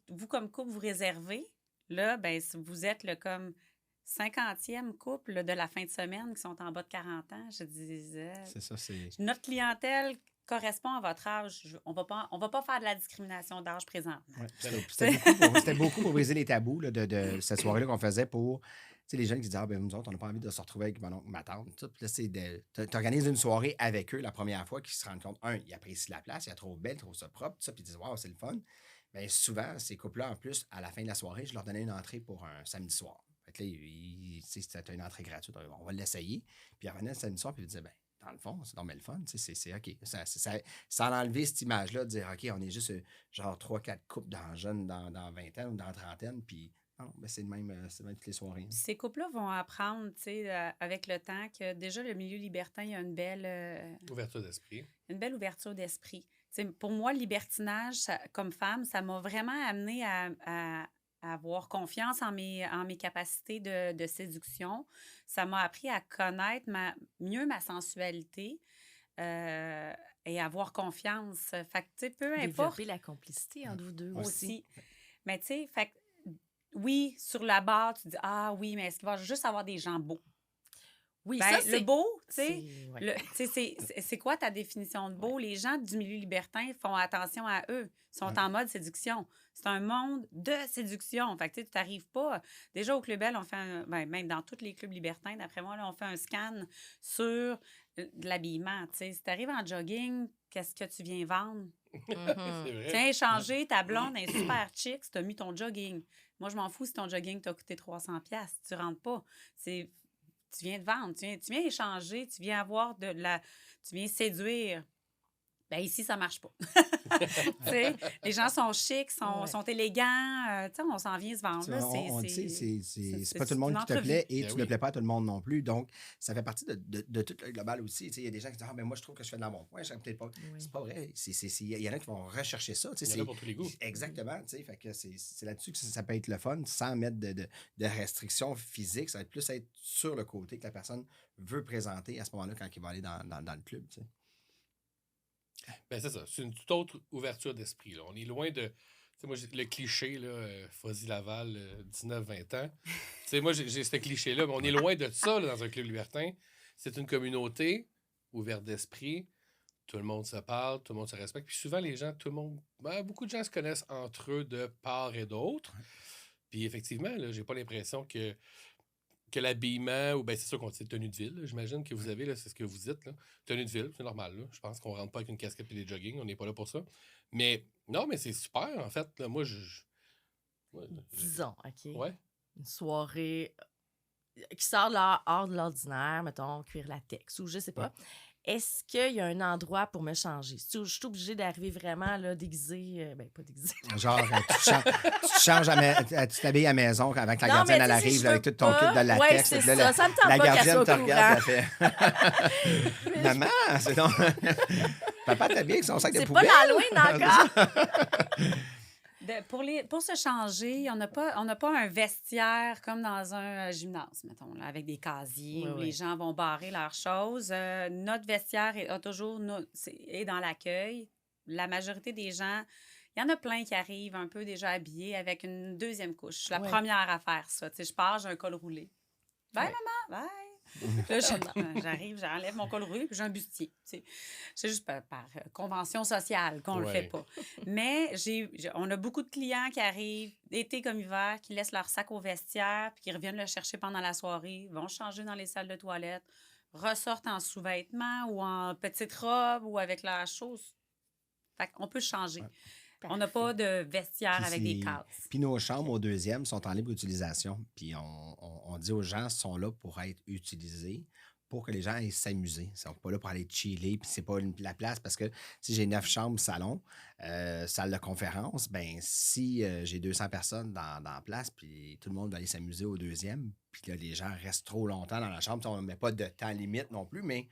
Speaker 5: vous, comme couple, vous réservez, là, ben, si vous êtes le comme 50e couple là, de la fin de semaine qui sont en bas de 40 ans, je disais,
Speaker 4: ça. C'est ça, c'est...
Speaker 5: notre clientèle correspond à votre âge. On va pas faire de la discrimination d'âge présentement.
Speaker 4: Ouais.
Speaker 3: Ben
Speaker 4: C'était beaucoup pour briser les tabous là, de cette soirée-là qu'on faisait pour les jeunes qui disaient « Ah, ben nous autres, on n'a pas envie de se retrouver avec mon oncle, ma tante. » Puis là, c'est tu organises une soirée avec eux la première fois, qu'ils se rendent compte, ils apprécient la place, ils la trouvent belle, ils trouvent ça propre, tout ça, puis ils disent « Wow, c'est le fun. » Bien, souvent, ces couples-là, en plus, à la fin de la soirée, je leur donnais une entrée pour un samedi soir. Fait que là, c'était une entrée gratuite. On va l'essayer. Puis ils revenaient le samedi soir, puis ils disaient « Ben, dans le fond, c'est normal le fun. C'est OK. » Ça a enlevé cette image-là de dire « OK, on est juste genre 3-4 couples dans jeunes, dans vingtaine ou dans trentaine, puis non, ben c'est le même toutes les soirées.
Speaker 5: Puis ces couples-là vont apprendre, tu sais, avec le temps, que déjà, le milieu libertin, il y a une belle...
Speaker 3: Ouverture d'esprit.
Speaker 5: une belle ouverture d'esprit. Tu sais, pour moi, le libertinage, comme femme, ça m'a vraiment amené à avoir confiance en mes capacités de séduction. Ça m'a appris à connaître mieux ma sensualité et avoir confiance. Fait que, tu sais, peu importe
Speaker 2: Développer la complicité entre vous deux aussi.
Speaker 5: aussi. Mais tu sais, fait que, oui, sur la barre, tu dis, ah oui, mais est-ce qu'il va juste avoir des gens beaux?
Speaker 2: Oui,
Speaker 5: Ben,
Speaker 2: ça,
Speaker 5: le
Speaker 2: c'est...
Speaker 5: beau, tu sais,
Speaker 2: ouais.
Speaker 5: tu sais, c'est quoi ta définition de beau? Les gens du milieu libertin font attention à eux. Ils sont en mode séduction. C'est un monde de séduction. Fait que tu n'arrives pas... Déjà, au Club Bell, on fait même dans tous les clubs libertins, d'après moi, là, on fait un scan sur de l'habillement. Tu sais, si tu arrives en jogging, qu'est-ce que tu viens vendre?
Speaker 3: C'est vrai.
Speaker 5: Tiens, échanger, ta blonde est super chic si tu as mis ton jogging. Moi, je m'en fous si ton jogging t'a coûté 300$. Tu rentres pas. Tu viens de vendre, tu viens échanger, tu viens avoir tu viens séduire. Ben ici, ça marche pas. Les gens sont chics, sont élégants. On s'en vient se vendre. Là,
Speaker 4: c'est pas tout le monde qui te plaît et
Speaker 3: Ben
Speaker 4: tu
Speaker 3: oui.
Speaker 4: ne plais pas à tout le monde non plus. Donc, ça fait partie de tout le global aussi. Il y a des gens qui disent « Ah, ben moi, je trouve que je fais dans mon coin, je serais peut-être pas.
Speaker 2: Oui.
Speaker 4: C'est pas vrai. Il y en a qui vont rechercher ça.
Speaker 3: Il y en a pour tous les goûts.
Speaker 4: Exactement. Fait que c'est là-dessus que ça peut être le fun, sans mettre de restrictions physiques. Ça va être plus être sur le côté que la personne veut présenter à ce moment-là quand il va aller dans le club. T'sais.
Speaker 3: Ben, c'est ça. C'est une toute autre ouverture d'esprit. Là. On est loin de. Tu sais, moi, le cliché, là, Fuzzy Laval, 19-20 ans. Tu sais, moi, j'ai ce cliché-là, mais on est loin de ça là, dans un club libertin. C'est une communauté ouverte d'esprit. Tout le monde se parle, tout le monde se respecte. Puis souvent, les gens, beaucoup de gens se connaissent entre eux de part et d'autre. Puis effectivement, là, j'ai pas l'impression que l'habillement, ou bien c'est sûr qu'on dit tenue de ville, là, j'imagine que vous avez, là, c'est ce que vous dites, là. Tenue de ville, c'est normal, là. Je pense qu'on rentre pas avec une casquette et des jogging, on n'est pas là pour ça. Mais non, mais c'est super, en fait. Là, moi, Ouais.
Speaker 2: Disons, OK?
Speaker 3: Ouais.
Speaker 2: Une soirée qui sort hors de l'ordinaire, mettons, cuir latex ou je sais pas. Est-ce qu'il y a un endroit pour me changer? Je suis obligée d'arriver vraiment là, déguisée, pas déguisée.
Speaker 4: Genre, tu changes tu t'habilles à la maison avant que la
Speaker 2: Non, mais
Speaker 4: gardienne elle
Speaker 2: tu sais, si
Speaker 4: arrive
Speaker 2: je
Speaker 4: là, avec
Speaker 2: veux
Speaker 4: tout ton kit de
Speaker 2: pas-
Speaker 4: latex.
Speaker 2: Ouais, c'est
Speaker 4: puis là,
Speaker 2: ça. Ça me tente
Speaker 4: la
Speaker 2: pas qu'elle
Speaker 4: gardienne
Speaker 2: soit
Speaker 4: te
Speaker 2: au
Speaker 4: regarde
Speaker 2: courant.
Speaker 4: et fait Maman, c'est donc. Papa t'habille avec son sac de
Speaker 2: C'est pas
Speaker 4: poubelle.
Speaker 2: l'Halloween encore!
Speaker 5: Pour se changer, on n'a pas un vestiaire comme dans un gymnase, mettons, là, avec des casiers
Speaker 2: Oui,
Speaker 5: où
Speaker 2: oui.
Speaker 5: les gens vont barrer leurs choses. Notre vestiaire est dans l'accueil. La majorité des gens, il y en a plein qui arrivent un peu déjà habillés avec une deuxième couche. Je suis la
Speaker 2: Ouais.
Speaker 5: première à faire ça. Tu sais, je pars, j'ai un col roulé. Bye,
Speaker 2: Ouais.
Speaker 5: maman, bye. Là, j'arrive, j'enlève mon col roulé, puis j'ai un bustier. Tu sais. C'est juste par convention sociale qu'on le fait pas. Mais on a beaucoup de clients qui arrivent, été comme hiver, qui laissent leur sac au vestiaire, puis qui reviennent le chercher pendant la soirée, vont changer dans les salles de toilette, ressortent en sous-vêtements ou en petite robe ou avec la chose. Fait qu'on peut changer.
Speaker 4: Ouais.
Speaker 5: On n'a pas de vestiaire
Speaker 4: Puis
Speaker 5: avec des cases.
Speaker 4: Puis nos chambres au deuxième sont en libre utilisation. Puis on dit aux gens, sont là pour être utilisés, pour que les gens aillent s'amuser. Ils sont pas là pour aller chiller, puis c'est pas la place parce que si j'ai 9 chambres salon, salle de conférence, ben si j'ai 200 personnes dans la place, puis tout le monde va aller s'amuser au deuxième, puis là, les gens restent trop longtemps dans la chambre, on ne met pas de temps limite non plus, mais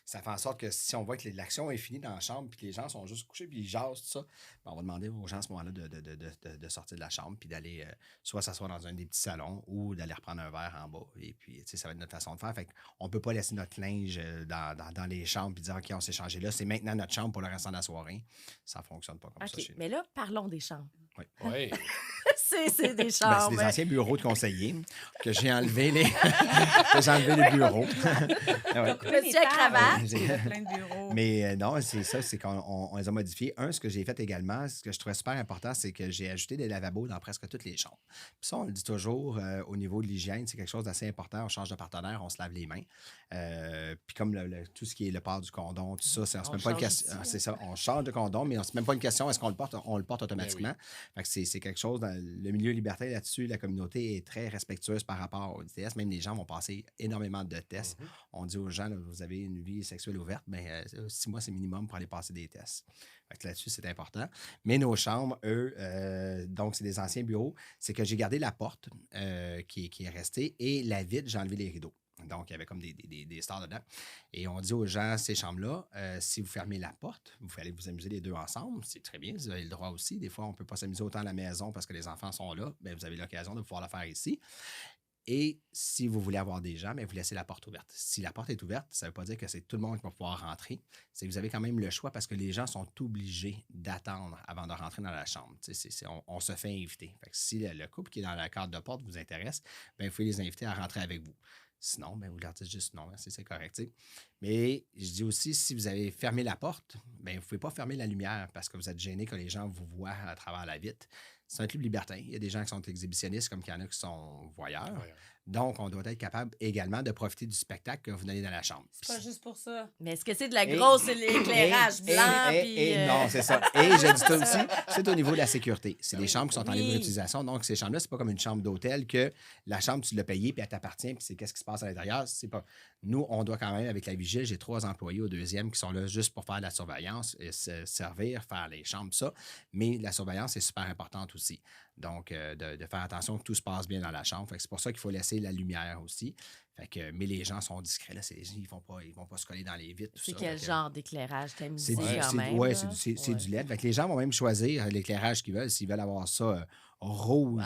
Speaker 4: ça fait en sorte que si on voit que l'action est finie dans la chambre puis que les gens sont juste couchés puis ils jasent, tout ça, ben on va demander aux gens à ce moment-là de sortir de la chambre puis d'aller soit s'asseoir dans un des petits salons ou d'aller reprendre un verre en bas. Et puis, tu sais, ça va être notre façon de faire. Fait qu'on ne peut pas laisser notre linge dans les chambres puis dire, OK, on s'est changé là. C'est maintenant notre chambre pour le restant de la soirée. Ça ne fonctionne pas comme ça
Speaker 2: OK,
Speaker 4: chez nous.
Speaker 2: mais là, parlons des chambres.
Speaker 3: Ouais.
Speaker 2: c'est des
Speaker 4: Ben,
Speaker 2: chambres.
Speaker 4: c'est des anciens bureaux de conseillers que j'ai enlevé les bureaux. Ah ouais.
Speaker 2: Monsieur à cravate.
Speaker 5: Il y a plein de bureaux.
Speaker 4: Mais non, c'est ça, c'est qu'on les a modifiés. Ce que j'ai fait également, ce que je trouvais super important, c'est que j'ai ajouté des lavabos dans presque toutes les chambres. Puis ça, on le dit toujours, au niveau de l'hygiène, c'est quelque chose d'assez important. On change de partenaire, on se lave les mains. Puis comme tout ce qui est le port du condom, tout ça, c'est même pas une question. C'est ça, on change de condom, mais c'est même pas une question, est-ce qu'on le porte? On le porte automatiquement. Fait que c'est quelque chose, dans le milieu libertin là-dessus, la communauté est très respectueuse par rapport aux tests. Même les gens vont passer énormément de tests. On dit aux gens, là, vous avez une vie sexuelle ouverte, mais 6 mois, c'est minimum pour aller passer des tests. Fait que là-dessus, c'est important. Mais nos chambres, eux, donc c'est des anciens bureaux, c'est que j'ai gardé la porte qui est restée et la vitre, j'ai enlevé les rideaux. Donc, il y avait comme des stars dedans. Et on dit aux gens, ces chambres-là, si vous fermez la porte, vous allez vous amuser les deux ensemble. C'est très bien, vous avez le droit aussi. Des fois, on ne peut pas s'amuser autant à la maison parce que les enfants sont là. Bien, vous avez l'occasion de pouvoir le faire ici. Et si vous voulez avoir des gens, bien, vous laissez la porte ouverte. Si la porte est ouverte, ça ne veut pas dire que c'est tout le monde qui va pouvoir rentrer. C'est que vous avez quand même le choix parce que les gens sont obligés d'attendre avant de rentrer dans la chambre. On se fait inviter. Fait que si le couple qui est dans la carte de porte vous intéresse, bien, vous pouvez les inviter à rentrer avec vous. Sinon, bien, vous leur dites juste non, c'est correct. T'sais. Mais je dis aussi, si vous avez fermé la porte, bien, vous ne pouvez pas fermer la lumière parce que vous êtes gêné que les gens vous voient à travers la vitre. C'est un club libertin. Il y a des gens qui sont exhibitionnistes comme qu'il y en a qui sont voyeurs. Donc, on doit être capable également de profiter du spectacle que vous donnez dans la chambre.
Speaker 5: C'est pas juste pour ça.
Speaker 2: Mais est-ce que c'est de la grosse éclairage blanc?
Speaker 4: Non, c'est ça. Et je dis ça aussi, c'est au niveau de la sécurité. C'est des chambres qui sont en libre utilisation. Donc, ces chambres-là, c'est pas comme une chambre d'hôtel que la chambre, tu l'as payée puis elle t'appartient puis c'est qu'est-ce qui se passe à l'intérieur. C'est pas... Nous, on doit quand même, avec la vigile, j'ai 3 employés au deuxième qui sont là juste pour faire de la surveillance, et se servir, faire les chambres, ça. Mais la surveillance est super importante aussi. Donc, de faire attention que tout se passe bien dans la chambre. Fait que c'est pour ça qu'il faut laisser la lumière aussi. Fait que, mais les gens sont discrets. Là, ils vont pas se coller dans les vitres.
Speaker 2: C'est quel genre d'éclairage t'as mis quand même?
Speaker 4: Oui, c'est du LED. Fait que les gens vont même choisir l'éclairage qu'ils veulent. S'ils veulent avoir ça rouge,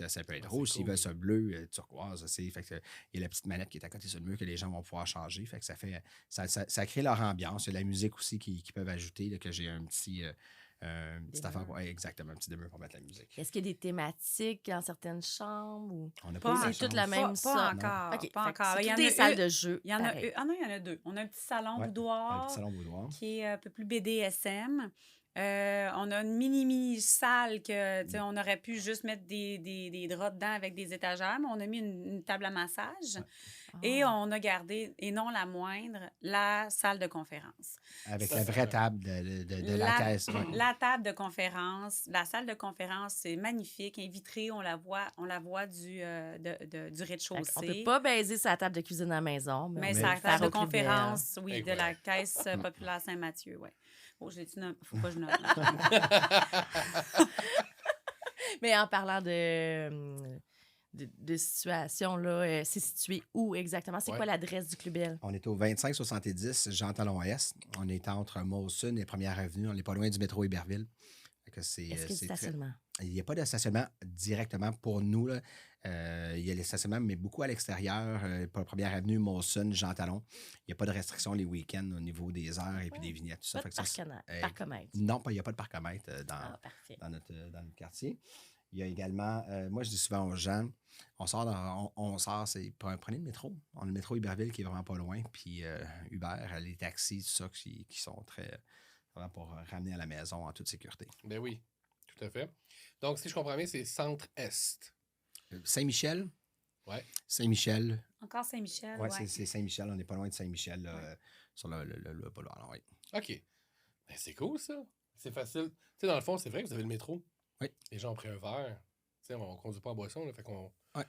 Speaker 4: ça peut être rouge. S'ils veulent ça bleu, turquoise. Fait que, il y a la petite manette qui est à côté sur le mur que les gens vont pouvoir changer. Fait que ça crée leur ambiance. Il y a la musique aussi qu'ils peuvent ajouter, là, que j'ai un petit... petite affaire exactement, un petit demeure pour mettre la musique.
Speaker 2: Est-ce qu'il y a des thématiques dans certaines chambres? Ou...
Speaker 4: On n'a
Speaker 5: pas
Speaker 2: c'est toute la même sorte.
Speaker 5: Pas encore.
Speaker 2: Okay,
Speaker 5: pas encore.
Speaker 2: Il y a des salles de jeu.
Speaker 5: Il y en a il y en a 2. On a un petit salon boudoir.
Speaker 4: Un petit salon boudoir.
Speaker 5: Qui est un peu plus BDSM. On a une mini salle que, tu sais, on aurait pu juste mettre des draps dedans avec des étagères, mais on a mis une table à massage. Et on a gardé, et non la moindre, la salle de conférence.
Speaker 4: Avec la vraie table de la caisse. Ouais.
Speaker 5: La table de conférence, la salle de conférence, c'est magnifique, elle est vitrée, on la voit du rez-de-chaussée.
Speaker 2: On peut pas baiser sa table de cuisine à la maison.
Speaker 5: Mais
Speaker 2: on
Speaker 5: c'est
Speaker 2: peut
Speaker 5: la
Speaker 2: le
Speaker 5: table
Speaker 2: faire
Speaker 5: de
Speaker 2: au Club Bell.
Speaker 5: conférence, oui, de la
Speaker 3: Exact.
Speaker 5: Caisse populaire Saint-Mathieu, oui. Oh, je l'ai-tu nommé? Faut pas que je nomme. Là.
Speaker 2: Mais en parlant de situation, là, c'est situé où exactement? C'est
Speaker 3: Ouais.
Speaker 2: quoi l'adresse du Club Bell?
Speaker 4: On est au 2570 Jean-Talon-Est. On est entre Molson et 1er Avenue. On n'est pas loin du métro Iberville. Fait que
Speaker 2: Est-ce qu'il y a du
Speaker 4: très-
Speaker 2: stationnement?
Speaker 4: Il n'y a pas de stationnement directement pour nous, là. Il y a les stationnements, mais beaucoup à l'extérieur. Pour la 1er Avenue, Molson, Jean-Talon. Il n'y a pas de restrictions les week-ends au niveau des heures et puis des vignettes. Tout ça.
Speaker 2: Pas de
Speaker 4: Fait que ça,
Speaker 2: parcomètre.
Speaker 4: non, il n'y a pas de parcomètre
Speaker 2: Ah, parfait.
Speaker 4: dans notre quartier. Il y a également, moi je dis souvent aux gens, on sort, prenez le métro. On a le métro Iberville qui est vraiment pas loin, puis Uber, les taxis, tout ça, qui sont très, vraiment pour ramener à la maison en toute sécurité.
Speaker 3: Ben oui, tout à fait. Donc, si je comprends bien, c'est Centre-Est.
Speaker 4: Saint-Michel?
Speaker 3: Ouais.
Speaker 4: Saint-Michel.
Speaker 5: Encore Saint-Michel,
Speaker 4: Oui,
Speaker 5: ouais.
Speaker 4: c'est Saint-Michel. On n'est pas loin de Saint-Michel, là, sur le boulevard. Alors, oui.
Speaker 3: OK. Ben, c'est cool, ça. C'est facile. Tu sais, dans le fond, c'est vrai que vous avez le métro.
Speaker 4: Oui.
Speaker 3: Les gens ont pris un verre. Tu sais, on conduit pas en boisson, là, fait qu'on
Speaker 4: Ouais.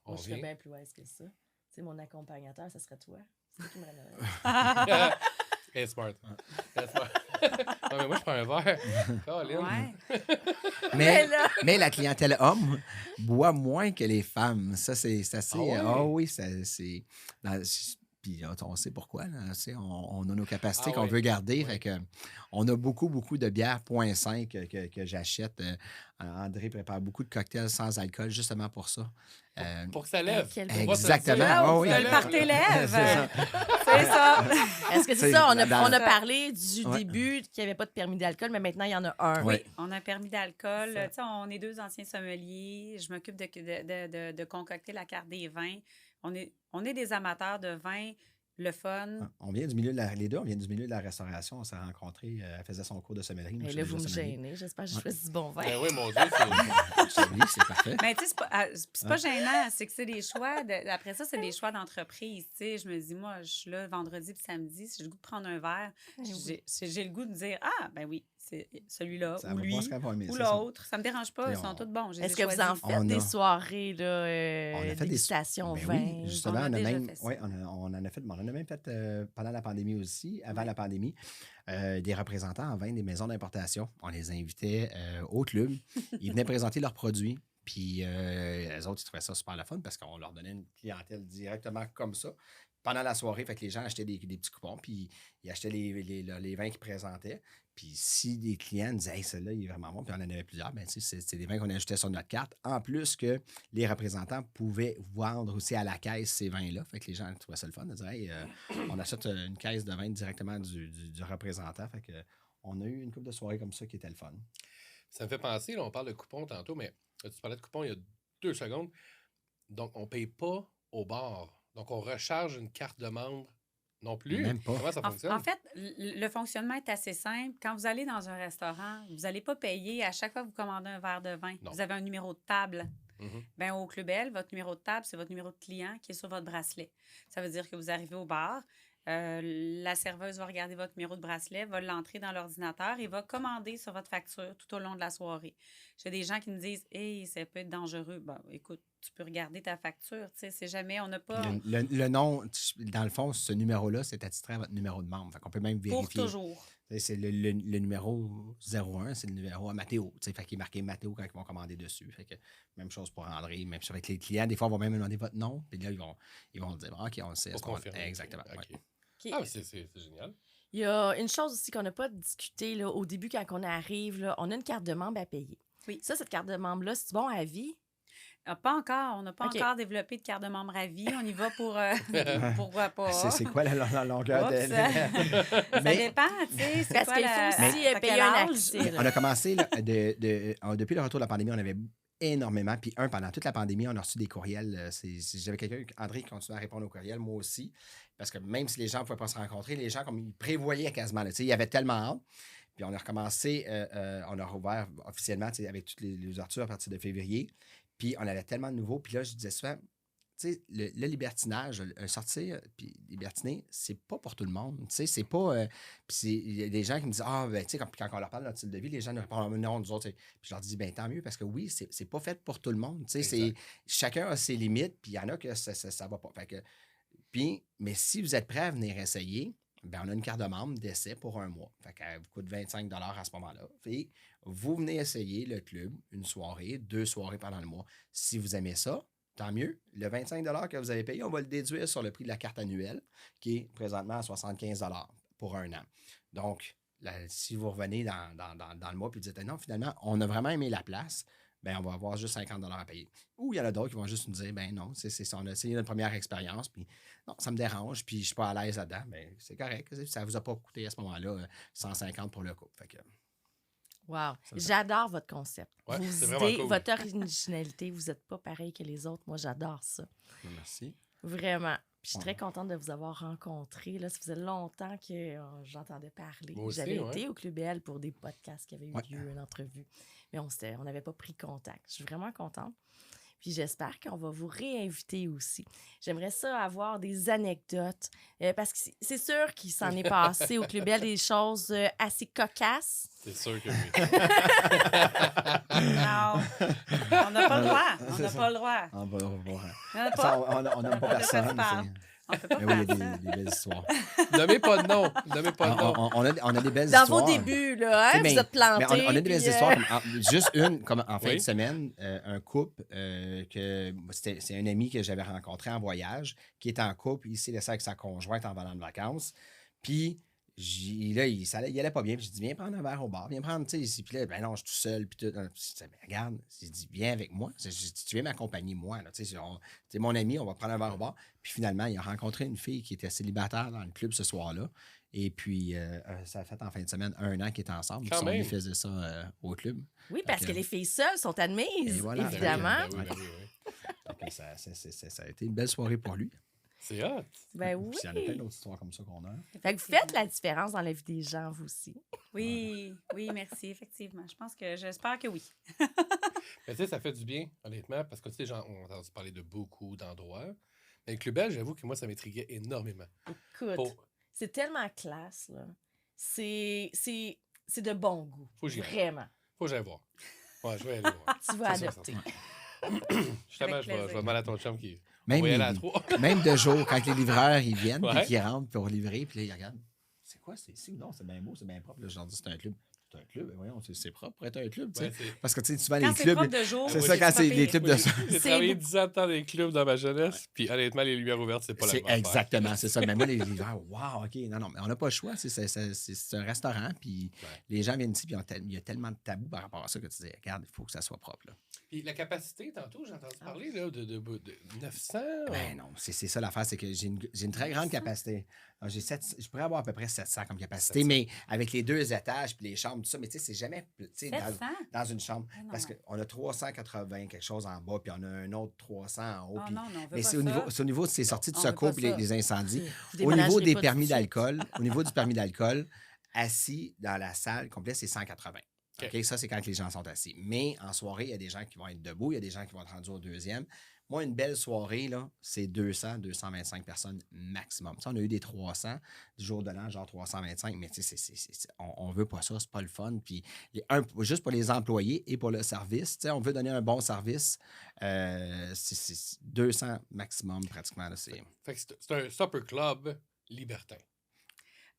Speaker 3: on
Speaker 2: Moi, je serais
Speaker 3: vient.
Speaker 2: bien plus wise que ça. Tu sais, mon accompagnateur, ça serait toi. C'est toi qui me ramènerais.
Speaker 3: Elle est smart. Elle est smart. Non, mais moi, je prends un verre. Caroline.
Speaker 5: Ouais.
Speaker 4: Mais la clientèle homme boit moins que les femmes. Ça, c'est assez.
Speaker 3: Ah ouais?
Speaker 4: Oui, c'est. Puis on sait pourquoi. Là, tu sais, on a nos capacités
Speaker 3: Ah
Speaker 4: qu'on
Speaker 3: ouais.
Speaker 4: veut garder.
Speaker 3: Ouais.
Speaker 4: Fait que, on a beaucoup de bières 0.5 que j'achète. André prépare beaucoup de cocktails sans alcool justement pour ça.
Speaker 3: Pour que ça lève.
Speaker 2: Quel
Speaker 3: On va se
Speaker 4: Exactement.
Speaker 3: le dire.
Speaker 4: Ah
Speaker 5: Oh,
Speaker 4: oui.
Speaker 5: que le party lève.
Speaker 4: C'est ça.
Speaker 5: C'est ça.
Speaker 2: Est-ce que c'est
Speaker 4: C'est
Speaker 2: ça? On a
Speaker 4: dans-
Speaker 2: parlé du
Speaker 4: Ouais.
Speaker 2: début qu'il n'y avait pas de permis d'alcool, mais maintenant, il y en a un.
Speaker 4: Oui.
Speaker 5: On a un permis d'alcool.
Speaker 2: Ça.
Speaker 5: Tu sais, on est deux anciens sommeliers. Je m'occupe de concocter la carte des vins. On est des amateurs de vin, le fun.
Speaker 4: On vient du milieu les deux, on vient du milieu de la restauration. On s'est rencontrés. Elle faisait son cours de sommellerie. moi,
Speaker 2: Et
Speaker 4: je
Speaker 2: là,
Speaker 4: suis
Speaker 2: vous me
Speaker 4: déjà sommelier.
Speaker 2: gênez. J'espère que j'ai
Speaker 4: Ouais.
Speaker 2: choisi du bon vin.
Speaker 3: Ben oui, mon Dieu, c'est.
Speaker 4: Oui, c'est parfait.
Speaker 5: Mais tu sais, c'est pas gênant, c'est que c'est des choix. Après ça, c'est des choix d'entreprise. Tu sais, je me dis, moi, je suis là vendredi puis samedi, si j'ai le goût de prendre un verre, j'ai le goût de dire, ah, ben oui, c'est celui-là,
Speaker 4: Ça
Speaker 5: ou
Speaker 4: va
Speaker 5: lui,
Speaker 4: pas se répondre,
Speaker 5: ou
Speaker 4: c'est ça.
Speaker 5: l'autre. Ça me dérange pas,
Speaker 4: Et
Speaker 5: ils sont
Speaker 4: on-
Speaker 5: tous bons. je les ai
Speaker 2: Est-ce que vous en
Speaker 5: choisis.
Speaker 2: faites
Speaker 4: On
Speaker 2: des
Speaker 4: a-
Speaker 2: soirées,
Speaker 4: On a
Speaker 2: là,
Speaker 4: fait
Speaker 2: dégustation
Speaker 4: Ben
Speaker 2: vin?
Speaker 4: oui, justement,
Speaker 5: On a
Speaker 4: on a
Speaker 5: déjà
Speaker 4: même,
Speaker 5: fait ça.
Speaker 4: ouais, on en a fait, mais on en a même fait pendant la pandémie aussi, avant la pandémie, des représentants en vin des maisons d'importation. On les invitait au club. Ils venaient présenter leurs produits. Puis les autres, ils trouvaient ça super le fun parce qu'on leur donnait une clientèle directement comme ça. Pendant la soirée, fait que les gens achetaient des petits coupons, puis ils achetaient les vins qu'ils présentaient. Puis si des clients disaient « Hey, celui-là, il est vraiment bon », puis on en avait plusieurs, ben, tu sais, c'est des vins qu'on ajoutait sur notre carte. En plus que les représentants pouvaient vendre aussi à la caisse ces vins-là. Fait que les gens trouvaient ça le fun de dire « Hey, on achète une caisse de vin directement du représentant. » Fait que on a eu une couple de soirées comme ça qui était le fun.
Speaker 3: Ça me fait penser, là, on parle de coupons tantôt, mais tu parlais de coupons il y a 2 secondes. Donc, on ne paye pas au bar. Donc, on recharge une carte de membre non plus.
Speaker 4: Même pas.
Speaker 3: Comment ça fonctionne?
Speaker 5: En fait, le fonctionnement est assez simple. Quand vous allez dans un restaurant, vous n'allez pas payer à chaque fois que vous commandez un verre de vin.
Speaker 3: Non.
Speaker 5: Vous avez un numéro de table.
Speaker 3: Mhm.
Speaker 5: Ben, au Club Bell, votre numéro de table, c'est votre numéro de client qui est sur votre bracelet. Ça veut dire que vous arrivez au bar, la serveuse va regarder votre numéro de bracelet, va l'entrer dans l'ordinateur et va commander sur votre facture tout au long de la soirée. J'ai des gens qui me disent « Hey, ça peut être dangereux. » Ben, écoute, tu peux regarder ta facture. Tu sais, c'est jamais, on n'a pas...
Speaker 4: Le nom, dans le fond, ce numéro-là, c'est attitré à votre numéro de membre. Fait qu'on peut même
Speaker 5: Pour
Speaker 4: vérifier.
Speaker 5: toujours.
Speaker 4: C'est le numéro 01, c'est le numéro à Mathéo. Fait qu'il est marqué Mathéo quand ils vont commander dessus. Fait que même chose pour André, même chose avec les clients. Des fois, on va même demander votre nom. Puis là, ils vont dire OK, on le sait.
Speaker 3: Pour confirmer.
Speaker 4: Exactement.
Speaker 3: OK.
Speaker 4: ouais.
Speaker 2: OK.
Speaker 3: Ah, mais c'est génial.
Speaker 2: Il y a une chose aussi qu'on n'a pas discuté là, au début quand on arrive. Là, on a une carte de membre à payer.
Speaker 5: Oui.
Speaker 2: Ça, cette carte de membre-là, c'est bon à vie?
Speaker 5: Pas encore. On n'a pas
Speaker 2: OK.
Speaker 5: encore développé de carte de membre à vie. On y va pour... pourquoi pas?
Speaker 4: C'est quoi la longueur
Speaker 5: Oups.
Speaker 4: de.
Speaker 5: Ça
Speaker 4: Mais
Speaker 5: dépend, tu sais. c'est
Speaker 2: Parce
Speaker 5: quoi
Speaker 2: qu'il
Speaker 5: la-
Speaker 2: faut aussi
Speaker 5: à
Speaker 2: payer
Speaker 5: quel
Speaker 2: un
Speaker 5: âge?
Speaker 2: accès. là.
Speaker 4: on a commencé là, depuis le retour de la pandémie, on avait énormément. Puis pendant toute la pandémie, on a reçu des courriels. J'avais quelqu'un, André, qui continuait à répondre aux courriels, moi aussi. Parce que même si les gens ne pouvaient pas se rencontrer, les gens, comme ils prévoyaient quasiment. Là, il y avait tellement hâte. Puis on a recommencé, on a rouvert officiellement avec toutes les ouvertures à partir de février. Puis on avait tellement de nouveaux. Puis là, je disais souvent, tu sais, le libertinage, sortir puis libertiner, c'est pas pour tout le monde. Tu sais, c'est pas. Puis il y a des gens qui me disent, ah, ben, tu sais, quand on leur parle de notre style de vie, les gens ne répondent, non, nous autres. Puis je leur dis, ben, tant mieux, parce que oui, c'est pas fait pour tout le monde. Tu sais, chacun a ses limites, puis il y en a que ça va pas. Fait que, puis, mais si vous êtes prêt à venir essayer, ben, on a une carte de membre d'essai pour 1 mois. Fait qu'elle vous coûte 25 à ce moment-là. Puis, vous venez essayer le club une soirée, 2 soirées pendant le mois. Si vous aimez ça, tant mieux. Le 25 que vous avez payé, on va le déduire sur le prix de la carte annuelle, qui est présentement à 75 pour 1 an. Donc, si vous revenez dans le mois et dites non, finalement, on a vraiment aimé la place, ben on va avoir juste 50 à payer. Ou il y en a d'autres qui vont juste nous dire, ben non, c'est ça, on a essayé notre première expérience, puis non, ça me dérange, puis je suis pas à l'aise là-dedans. Ben c'est correct. Ça vous a pas coûté à ce moment-là 150 pour le couple. Fait que,
Speaker 2: Wow. J'adore votre concept.
Speaker 3: Ouais,
Speaker 2: Vos
Speaker 3: c'est
Speaker 2: idées,
Speaker 3: vraiment cool.
Speaker 2: votre originalité, vous n'êtes pas pareil que les autres. Moi, j'adore ça.
Speaker 4: merci.
Speaker 2: Vraiment. Puis je suis très
Speaker 4: Ouais.
Speaker 2: contente de vous avoir rencontré. Là, ça faisait longtemps que j'entendais parler.
Speaker 3: Moi aussi,
Speaker 2: J'avais
Speaker 3: ouais.
Speaker 2: été au Club Bell pour des podcasts qui avaient eu
Speaker 4: Ouais.
Speaker 2: lieu, une entrevue. Mais on n'avait pas pris contact. Je suis vraiment contente. Puis j'espère qu'on va vous réinviter aussi. J'aimerais ça avoir des anecdotes. Parce que c'est sûr qu'il s'en est passé au Club Bell des choses assez cocasses.
Speaker 3: C'est sûr que oui.
Speaker 5: Non, on n'a pas le droit. On n'a pas le droit.
Speaker 4: On va voir.
Speaker 5: On n'a
Speaker 4: Ça,
Speaker 5: pas.
Speaker 4: on n'aime pas
Speaker 5: pas de quoi tu
Speaker 4: personne.
Speaker 5: parles. On peut pas
Speaker 4: Mais oui, il y
Speaker 5: faire
Speaker 4: a
Speaker 5: ça.
Speaker 4: des belles histoires.
Speaker 3: Nommez pas de nom. Nommez pas de nom.
Speaker 4: On a des belles
Speaker 2: Dans
Speaker 4: histoires.
Speaker 2: vos débuts, là, hein,
Speaker 4: Mais-
Speaker 2: vous êtes plantés.
Speaker 4: Mais on a des belles
Speaker 2: puis,
Speaker 4: histoires. Juste une, comme en fin
Speaker 3: Oui.
Speaker 4: de semaine, un couple, c'est un ami que j'avais rencontré en voyage, qui est en couple, il s'est laissé avec sa conjointe en venant de vacances. Puis là, il allait pas bien. Puis j'ai dit, viens prendre un verre au bar, viens prendre, tu sais. Puis là, ben non, je suis tout seul. Puis tout. Puis je dis, ben, regarde, j'ai dit, viens avec moi. J'ai dit, tu viens m'accompagner, moi. Tu sais, t'es mon ami, on va prendre un verre au bar. Puis finalement, il a rencontré une fille qui était célibataire dans le club ce soir-là. Et puis, ça a fait en fin de semaine 1 an qu'ils étaient ensemble.
Speaker 3: Quand même.
Speaker 4: Ils faisaient ça au club.
Speaker 2: Oui, parce
Speaker 4: Ok.
Speaker 2: que les filles seules sont admises,
Speaker 4: Et voilà.
Speaker 2: évidemment.
Speaker 3: Ben oui, ben oui, ben oui.
Speaker 4: Donc, ça a été une belle soirée pour lui.
Speaker 3: C'est hot.
Speaker 2: Ben oui.
Speaker 4: Puis il y en a plein d'autres histoires comme ça qu'on a.
Speaker 2: Fait que vous faites la différence dans la vie des gens, vous aussi.
Speaker 5: Oui, oui, merci, effectivement. J'espère que oui.
Speaker 3: Mais tu sais, ça fait du bien, honnêtement, parce que tu sais, on a entendu parler de beaucoup d'endroits. Mais le Club Bell, j'avoue que moi, ça m'intriguait énormément.
Speaker 2: Écoute,
Speaker 3: Pour-
Speaker 2: c'est tellement classe, là. C'est de bon goût.
Speaker 3: Faut que j'y aille.
Speaker 2: Vraiment.
Speaker 3: Faut que j'aille voir. Ouais, je vais aller voir.
Speaker 2: Tu vas
Speaker 3: C'est ça,
Speaker 2: adopter.
Speaker 3: Justement,
Speaker 5: Avec
Speaker 3: je vais
Speaker 5: plaisir.
Speaker 3: demander à ton chum qui.
Speaker 4: Même,
Speaker 3: on va y aller à
Speaker 4: les-
Speaker 3: 3.
Speaker 4: même de jour, quand les livreurs ils viennent
Speaker 3: Ouais.
Speaker 4: et qu'ils rentrent pour livrer, puis là, ils regardent. C'est quoi, c'est ici ou non? C'est bien beau, c'est bien propre. Là, je leur dis, c'est un club. C'est un club, ben voyons, c'est propre pour être un club. Tu sais.
Speaker 3: Ouais, c'est-
Speaker 4: Parce que tu sais, souvent,
Speaker 5: Quand
Speaker 4: les
Speaker 5: c'est
Speaker 4: clubs.
Speaker 5: propre de jour,
Speaker 4: C'est
Speaker 3: oui,
Speaker 4: ça, quand
Speaker 5: pas
Speaker 4: c'est les
Speaker 5: pire.
Speaker 4: clubs
Speaker 3: Moi,
Speaker 4: de
Speaker 3: j'ai
Speaker 2: C'est
Speaker 3: travaillé
Speaker 2: beau.
Speaker 3: 10 ans dans les clubs dans ma jeunesse, puis honnêtement, les lumières ouvertes, c'est pas la
Speaker 4: C'est
Speaker 3: même affaire.
Speaker 4: exactement, c'est ça. Mais moi, les livreurs, wow, OK, non, mais on n'a pas le choix. C'est un restaurant, puis
Speaker 3: Ouais.
Speaker 4: les gens viennent ici, puis il y a tellement de tabous par rapport à ça que tu dis, regarde, il faut que ça soit propre. Là.
Speaker 3: Puis la capacité, tantôt, j'ai entendu parler là, de 900.
Speaker 4: Ben non, c'est ça l'affaire, c'est que j'ai une très grande capacité. Alors, je pourrais avoir à peu près 700 comme capacité,
Speaker 3: 700.
Speaker 4: mais avec les 2 étages puis les chambres, tout ça, mais tu sais, c'est jamais tu sais,
Speaker 5: 700?
Speaker 4: dans une chambre.
Speaker 5: Ah non.
Speaker 4: Parce qu'on a 380 quelque chose en bas, puis on a un autre 300 en haut.
Speaker 5: Oh
Speaker 4: puis-
Speaker 5: non, on veut
Speaker 4: mais
Speaker 5: pas
Speaker 4: c'est au
Speaker 5: ça.
Speaker 4: niveau, c'est au niveau de ces sorties de
Speaker 5: on veut
Speaker 4: secours
Speaker 5: pas
Speaker 4: puis les,
Speaker 5: ça.
Speaker 4: les incendies.
Speaker 2: Vous
Speaker 4: Au niveau
Speaker 2: déménagerez
Speaker 4: des
Speaker 2: pas
Speaker 4: permis
Speaker 2: tout de suite.
Speaker 4: d'alcool, au niveau du permis d'alcool, assis dans la salle complète, c'est 180.
Speaker 3: OK.
Speaker 4: OK, ça, c'est quand les gens sont assis. Mais en soirée, il y a des gens qui vont être debout, il y a des gens qui vont être rendus au deuxième. Moi, une belle soirée, là, c'est 200, 225 personnes maximum. Ça, on a eu des 300 du jour de l'an, genre 325, mais tu sais, on veut pas ça, c'est pas le fun. Puis, juste pour les employés et pour le service, tu sais, on veut donner un bon service, c'est 200 maximum pratiquement. Là, c'est...
Speaker 3: Fait que c'est un supper club libertin.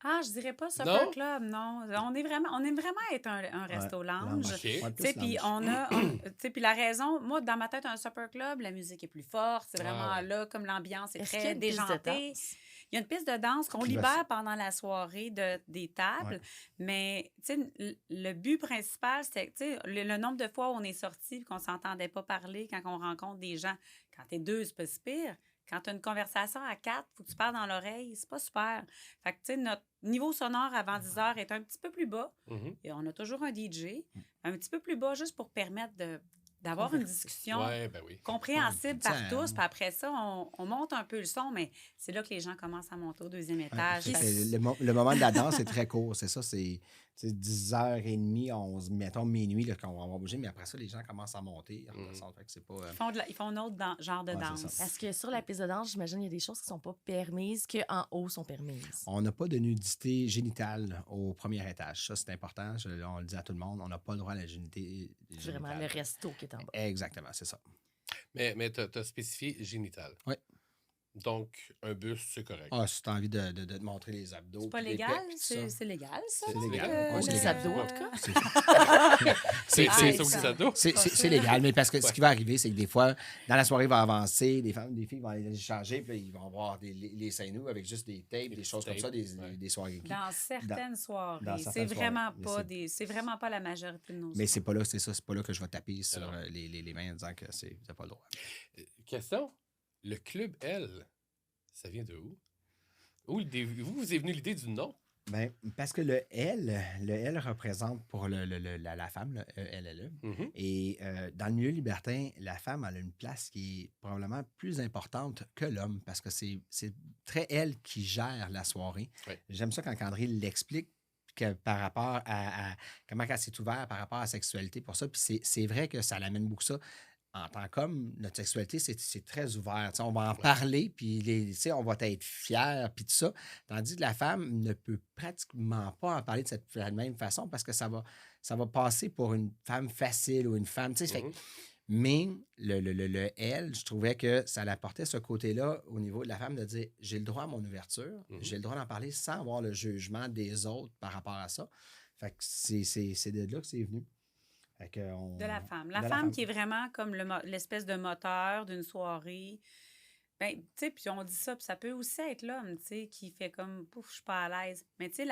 Speaker 5: Ah, je dirais pas
Speaker 3: Non?
Speaker 5: Supper Club, non. On aime vraiment être un resto lounge.
Speaker 3: OK.
Speaker 4: Ouais,
Speaker 5: Tu
Speaker 4: plus
Speaker 5: sais, puis
Speaker 4: lounge.
Speaker 5: tu sais, puis la raison, moi, dans ma tête, un supper club, la musique est plus forte, c'est vraiment
Speaker 3: Ah ouais.
Speaker 5: là, comme l'ambiance est
Speaker 2: Est-ce qu'il y a
Speaker 5: très
Speaker 2: une piste de
Speaker 5: déjantée.
Speaker 2: danse?
Speaker 5: Il y a une piste de danse qu'on
Speaker 4: Puis
Speaker 5: libère pendant la soirée des tables,
Speaker 4: Ouais.
Speaker 5: mais tu sais, le but principal, c'est tu sais, le nombre de fois où on est sorti et qu'on s'entendait pas parler quand on rencontre des gens. Quand t'es deux, c'est pas si pire. Quand tu as une conversation à 4, il faut que tu parles dans l'oreille, c'est pas super. Fait que, tu sais, notre niveau sonore avant 10 heures est un petit peu plus bas.
Speaker 3: Mhm.
Speaker 5: Et on a toujours un DJ, un petit peu plus bas, juste pour permettre d'avoir une discussion
Speaker 3: Ouais, ben oui.
Speaker 5: compréhensible
Speaker 4: Ouais,
Speaker 5: par
Speaker 4: ça,
Speaker 5: tous. Puis après ça, on monte un peu le son, mais c'est là que les gens commencent à monter au deuxième étage. Fait que-
Speaker 4: Le moment de la danse est très court, c'est ça, c'est 10h30, 11, mettons minuit là, qu'on va bouger, mais après ça, les gens commencent à monter, ils redescendent, fait que c'est pas...
Speaker 5: ils font un autre genre de
Speaker 4: Ouais, c'est
Speaker 5: danse.
Speaker 4: ça.
Speaker 2: Parce que sur la piste de danse, j'imagine qu'il y a des choses qui sont pas permises, qu'en haut sont permises.
Speaker 4: On n'a pas de nudité génitale au premier étage. Ça, c'est important. On le dit à tout le monde. On n'a pas le droit à la nudité
Speaker 2: C'est vraiment le
Speaker 4: génitale.
Speaker 2: resto qui est en bas.
Speaker 4: Exactement, c'est ça.
Speaker 3: Mais t'as spécifié génital.
Speaker 4: Oui.
Speaker 3: Donc, un buste, c'est correct.
Speaker 4: Ah, si tu as envie de te montrer les abdos.
Speaker 5: C'est pas
Speaker 4: puis les
Speaker 5: légal?
Speaker 4: pecs, puis tout ça.
Speaker 5: C'est légal, ça?
Speaker 4: C'est
Speaker 5: donc,
Speaker 4: légal.
Speaker 5: euh,
Speaker 4: Ouais, c'est
Speaker 2: Les
Speaker 4: légal.
Speaker 2: abdos, en tout cas.
Speaker 3: C'est
Speaker 5: Ah,
Speaker 3: ça,
Speaker 5: ça.
Speaker 3: ça, ça.
Speaker 4: C'est légal, mais parce que ce qui va arriver, c'est que des fois, dans la soirée va avancer, des filles vont aller changer, puis là, ils vont avoir les seins nus avec juste des tapes, des choses comme ça, des soirées.
Speaker 5: Dans certaines soirées.
Speaker 4: dans
Speaker 5: C'est
Speaker 4: certaines
Speaker 5: vraiment
Speaker 4: soirées, mais
Speaker 5: pas c'est vraiment pas la majorité de nos
Speaker 4: Mais c'est pas là, c'est ça, c'est pas là que je vais taper sur
Speaker 3: Alors.
Speaker 4: les mains en disant que t'as pas le droit.
Speaker 3: Question. Le club L, ça vient de où? Vous est venue l'idée du nom?
Speaker 4: Ben, parce que le L représente pour la femme, le E-L-L-E.
Speaker 3: Mhm.
Speaker 4: Et dans le milieu libertin, la femme elle a une place qui est probablement plus importante que l'homme parce que c'est très elle qui gère la soirée.
Speaker 3: Ouais.
Speaker 4: J'aime ça quand André l'explique que par rapport à comment elle s'est ouverte par rapport à la sexualité pour ça. Puis c'est vrai que ça l'amène beaucoup ça. En tant qu'homme, notre sexualité, c'est très ouvert. T'sais, on va en parler, puis on va être fiers, puis tout ça. Tandis que la femme ne peut pratiquement pas en parler de la même façon parce que ça va passer pour une femme facile ou une femme. Fait que-
Speaker 3: Mhm.
Speaker 4: mais le elle, je trouvais que ça apportait ce côté-là au niveau de la femme de dire j'ai le droit à mon ouverture, j'ai le droit d'en parler sans avoir le jugement des autres par rapport à ça. Fait que c'est de là que c'est venu. Fait que
Speaker 5: de la femme.
Speaker 4: de
Speaker 5: La femme qui est vraiment comme l'espèce de moteur d'une soirée. Ben, tu sais, puis on dit ça, puis ça peut aussi être l'homme, tu sais, qui fait comme, pouf, je suis pas à l'aise. Mais tu sais,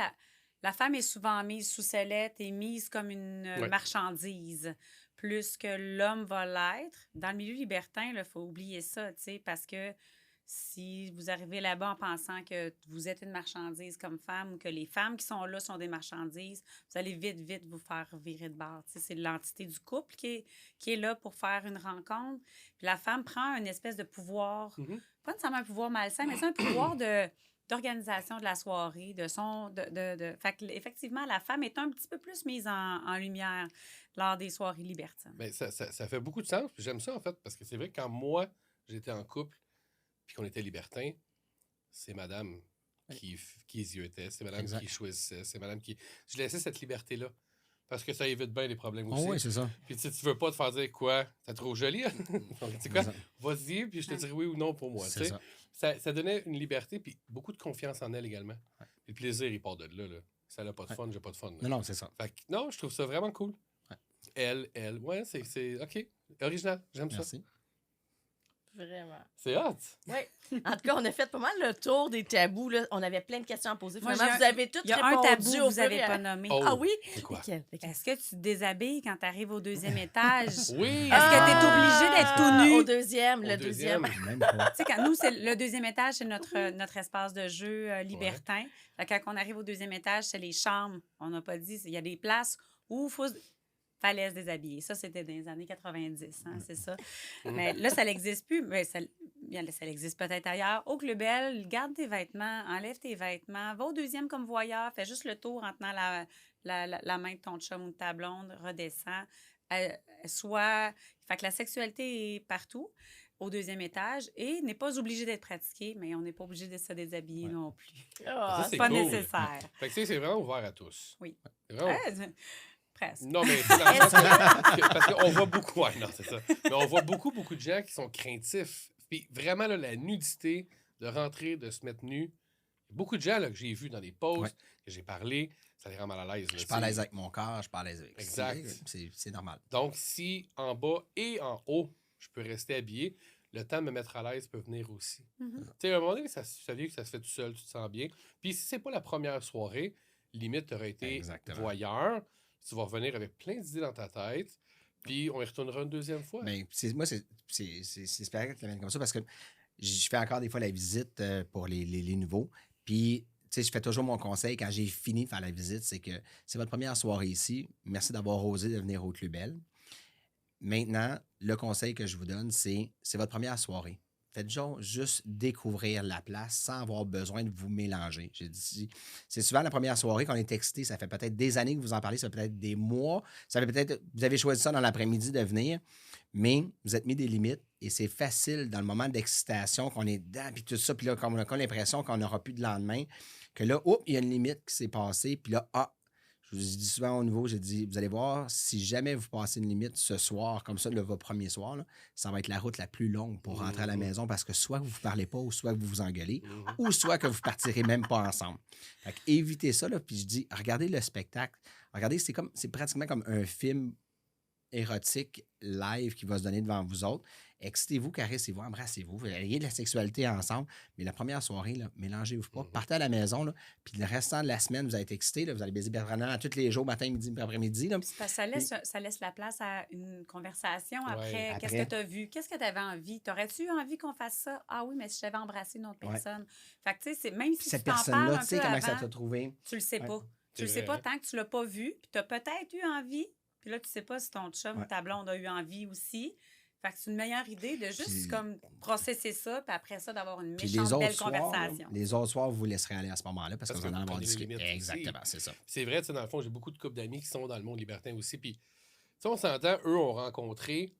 Speaker 5: la femme est souvent mise sous sellette et mise comme une
Speaker 3: Ouais.
Speaker 5: marchandise, plus que l'homme va l'être. Dans le milieu libertin, il faut oublier ça, tu sais, parce que si vous arrivez là-bas en pensant que vous êtes une marchandise comme femme ou que les femmes qui sont là sont des marchandises, vous allez vite, vite vous faire virer de bord. Tu sais, c'est l'entité du couple qui est là pour faire une rencontre. Puis la femme prend une espèce de pouvoir,
Speaker 3: Mhm.
Speaker 5: pas nécessairement un pouvoir malsain, mais c'est un pouvoir d'organisation de la soirée, de son... Fait que, effectivement, la femme est un petit peu plus mise en lumière lors des soirées libertines.
Speaker 3: Ben, ça fait beaucoup de sens, puis j'aime ça, en fait, parce que c'est vrai que quand moi, j'étais en couple, puis qu'on était libertin, c'est madame qui yeutait, c'est madame
Speaker 4: Exact.
Speaker 3: qui choisissait, c'est madame qui... Je laissais cette liberté-là, parce que ça évite bien les problèmes aussi.
Speaker 4: Oh, oui, c'est ça.
Speaker 3: Puis tu sais, tu veux pas te faire dire quoi, t'es trop jolie, hein? Donc, tu sais quoi,
Speaker 4: C'est ça.
Speaker 3: vas-y, puis je te dirai oui ou non pour moi. tu
Speaker 4: C'est
Speaker 3: sais.
Speaker 4: ça.
Speaker 3: Ça donnait une liberté, puis beaucoup de confiance en elle également. Puis le plaisir, il part de là. Ça n'a pas de fun, j'ai pas de fun. là.
Speaker 4: Non, c'est ça.
Speaker 3: Fait que, non, je trouve ça vraiment cool.
Speaker 4: Ouais.
Speaker 3: Elle, ouais, c'est OK. Original, j'aime ça.
Speaker 4: Merci.
Speaker 2: Vraiment.
Speaker 3: C'est hot.
Speaker 2: Oui. En tout cas, on a fait pas mal le tour des tabous. Là. On avait plein de questions à poser.
Speaker 5: Moi,
Speaker 2: Finalement,
Speaker 5: j'ai
Speaker 2: vous avez toutes
Speaker 5: Il y a
Speaker 2: répondu
Speaker 5: un tabou
Speaker 2: au
Speaker 5: que vous
Speaker 2: fur et
Speaker 5: n'avez
Speaker 2: à-
Speaker 5: pas nommé.
Speaker 3: Oh.
Speaker 2: Ah oui?
Speaker 3: C'est quoi?
Speaker 2: Lequel?
Speaker 5: Est-ce que tu te déshabilles quand tu arrives au deuxième étage?
Speaker 3: Oui.
Speaker 5: Est-ce que tu es obligé d'être tout nu?
Speaker 2: Au deuxième,
Speaker 3: Au
Speaker 2: le deuxième.
Speaker 4: Même pas.
Speaker 5: Tu sais, quand nous, le deuxième étage, c'est notre espace de jeu libertin. Fait que quand on arrive au deuxième étage, c'est les chambres. On n'a pas dit, il y a des places où fallait se déshabiller. Ça, c'était dans les années 90, hein, c'est ça. Mais là, ça n'existe plus. Mais ça existe peut-être ailleurs. Au Club Bell, garde tes vêtements, enlève tes vêtements, va au deuxième comme voyeur, fais juste le tour en tenant la main de ton chum ou de ta blonde, redescends. Fait que la sexualité est partout au deuxième étage et n'est pas obligée d'être pratiquée, mais on n'est pas obligé de se déshabiller non plus.
Speaker 2: Ah,
Speaker 3: Ça, c'est
Speaker 5: Pas
Speaker 3: cool.
Speaker 5: nécessaire.
Speaker 3: Fait que tu sais, c'est vraiment ouvert à tous.
Speaker 5: Oui.
Speaker 3: C'est vraiment-
Speaker 5: Presque.
Speaker 3: Non, mais c'est dans le sens parce qu'on voit beaucoup... Ouais, non, c'est ça. Mais on voit beaucoup de gens qui sont craintifs. Puis vraiment, là, la nudité, de rentrer, de se mettre nu. Beaucoup de gens là, que j'ai vus dans des posts,
Speaker 4: Ouais.
Speaker 3: que j'ai parlé, ça les rend mal à l'aise. là,
Speaker 4: Je suis pas à
Speaker 3: tu sais.
Speaker 4: l'aise avec mon corps, je suis pas à l'aise avec.
Speaker 3: Exact.
Speaker 4: C'est normal.
Speaker 3: Donc, si en bas et en haut, je peux rester habillé, le temps de me mettre à l'aise peut venir aussi.
Speaker 5: Mhm.
Speaker 3: Tu sais, à un moment donné, ça vient que ça se fait tout seul, tu te sens bien. Puis si c'est pas la première soirée, limite, tu aurais été
Speaker 4: Exactement.
Speaker 3: voyeur, tu vas revenir avec plein d'idées dans ta tête, puis on y retournera une deuxième fois.
Speaker 4: Mais moi, c'est spécial que tu comme ça parce que je fais encore des fois la visite pour les nouveaux. Puis, tu sais, je fais toujours mon conseil quand j'ai fini de faire la visite, c'est que c'est votre première soirée ici. Merci d'avoir osé de venir au Club Bell. maintenant, le conseil que je vous donne, c'est votre première soirée. Faites juste découvrir la place sans avoir besoin de vous mélanger. J'ai dit, c'est souvent la première soirée qu'on est excité. Ça fait peut-être des années que vous en parlez, ça fait peut-être des mois. Ça fait peut-être, vous avez choisi ça dans l'après-midi de venir, mais vous êtes mis des limites et c'est facile dans le moment d'excitation qu'on est dedans, puis tout ça, puis là, comme on a comme l'impression qu'on n'aura plus de lendemain, que là, il y a une limite qui s'est passée, puis là, je vous dis souvent au nouveau, j'ai dit, vous allez voir, si jamais vous passez une limite ce soir, comme ça, votre premier soir, là, ça va être la route la plus longue pour rentrer à la maison parce que soit vous ne vous parlez pas, ou soit vous vous engueulez, ou soit que vous ne partirez même pas ensemble. Fait que évitez ça, là, puis je dis, regardez le spectacle. Regardez, c'est pratiquement comme un film érotique live qui va se donner devant vous autres. Excitez-vous, caressez-vous, embrassez-vous, ayez de la sexualité ensemble. Mais la première soirée, là, mélangez-vous pas. Partez à la maison, là, puis le restant de la semaine, vous allez être excités. Là, vous allez baiser Bertrand tous les jours, matin, midi, après-midi. Là.
Speaker 5: Parce que ça laisse la place à une conversation après.
Speaker 4: Ouais.
Speaker 5: Qu'est-ce que tu as vu? Qu'est-ce que tu avais envie? T'aurais-tu envie qu'on fasse ça? Ah oui, mais si j'avais embrassé une autre personne. Fait que, tu sais, même si
Speaker 4: cette
Speaker 5: tu t'en parles
Speaker 4: personne-là,
Speaker 5: un
Speaker 4: tu sais
Speaker 5: peu
Speaker 4: comment
Speaker 5: avant,
Speaker 4: ça t'a trouvé?
Speaker 5: tu le sais pas. Tu le
Speaker 3: C'est
Speaker 5: sais pas
Speaker 3: vrai.
Speaker 5: tant que tu l'as pas vu, puis tu as peut-être eu envie, puis là, tu sais pas si ton chum ou ta blonde a eu envie aussi. Fait que c'est une meilleure idée de juste
Speaker 4: Puis-
Speaker 5: comme processer ça, puis après ça, d'avoir une
Speaker 4: Puis
Speaker 5: méchante belle conversation.
Speaker 4: les autres soirs, vous vous laisserez aller à ce moment-là parce que
Speaker 3: Parce
Speaker 4: vous
Speaker 3: que
Speaker 4: allez en
Speaker 3: vous
Speaker 4: avoir
Speaker 3: prenez les
Speaker 4: discuté.
Speaker 3: limites aussi.
Speaker 4: Exactement, c'est ça.
Speaker 3: C'est vrai, tu sais, dans le fond, j'ai beaucoup de couples d'amis qui sont dans le monde libertin aussi. Puis, tu sais, on s'entend, eux ont rencontré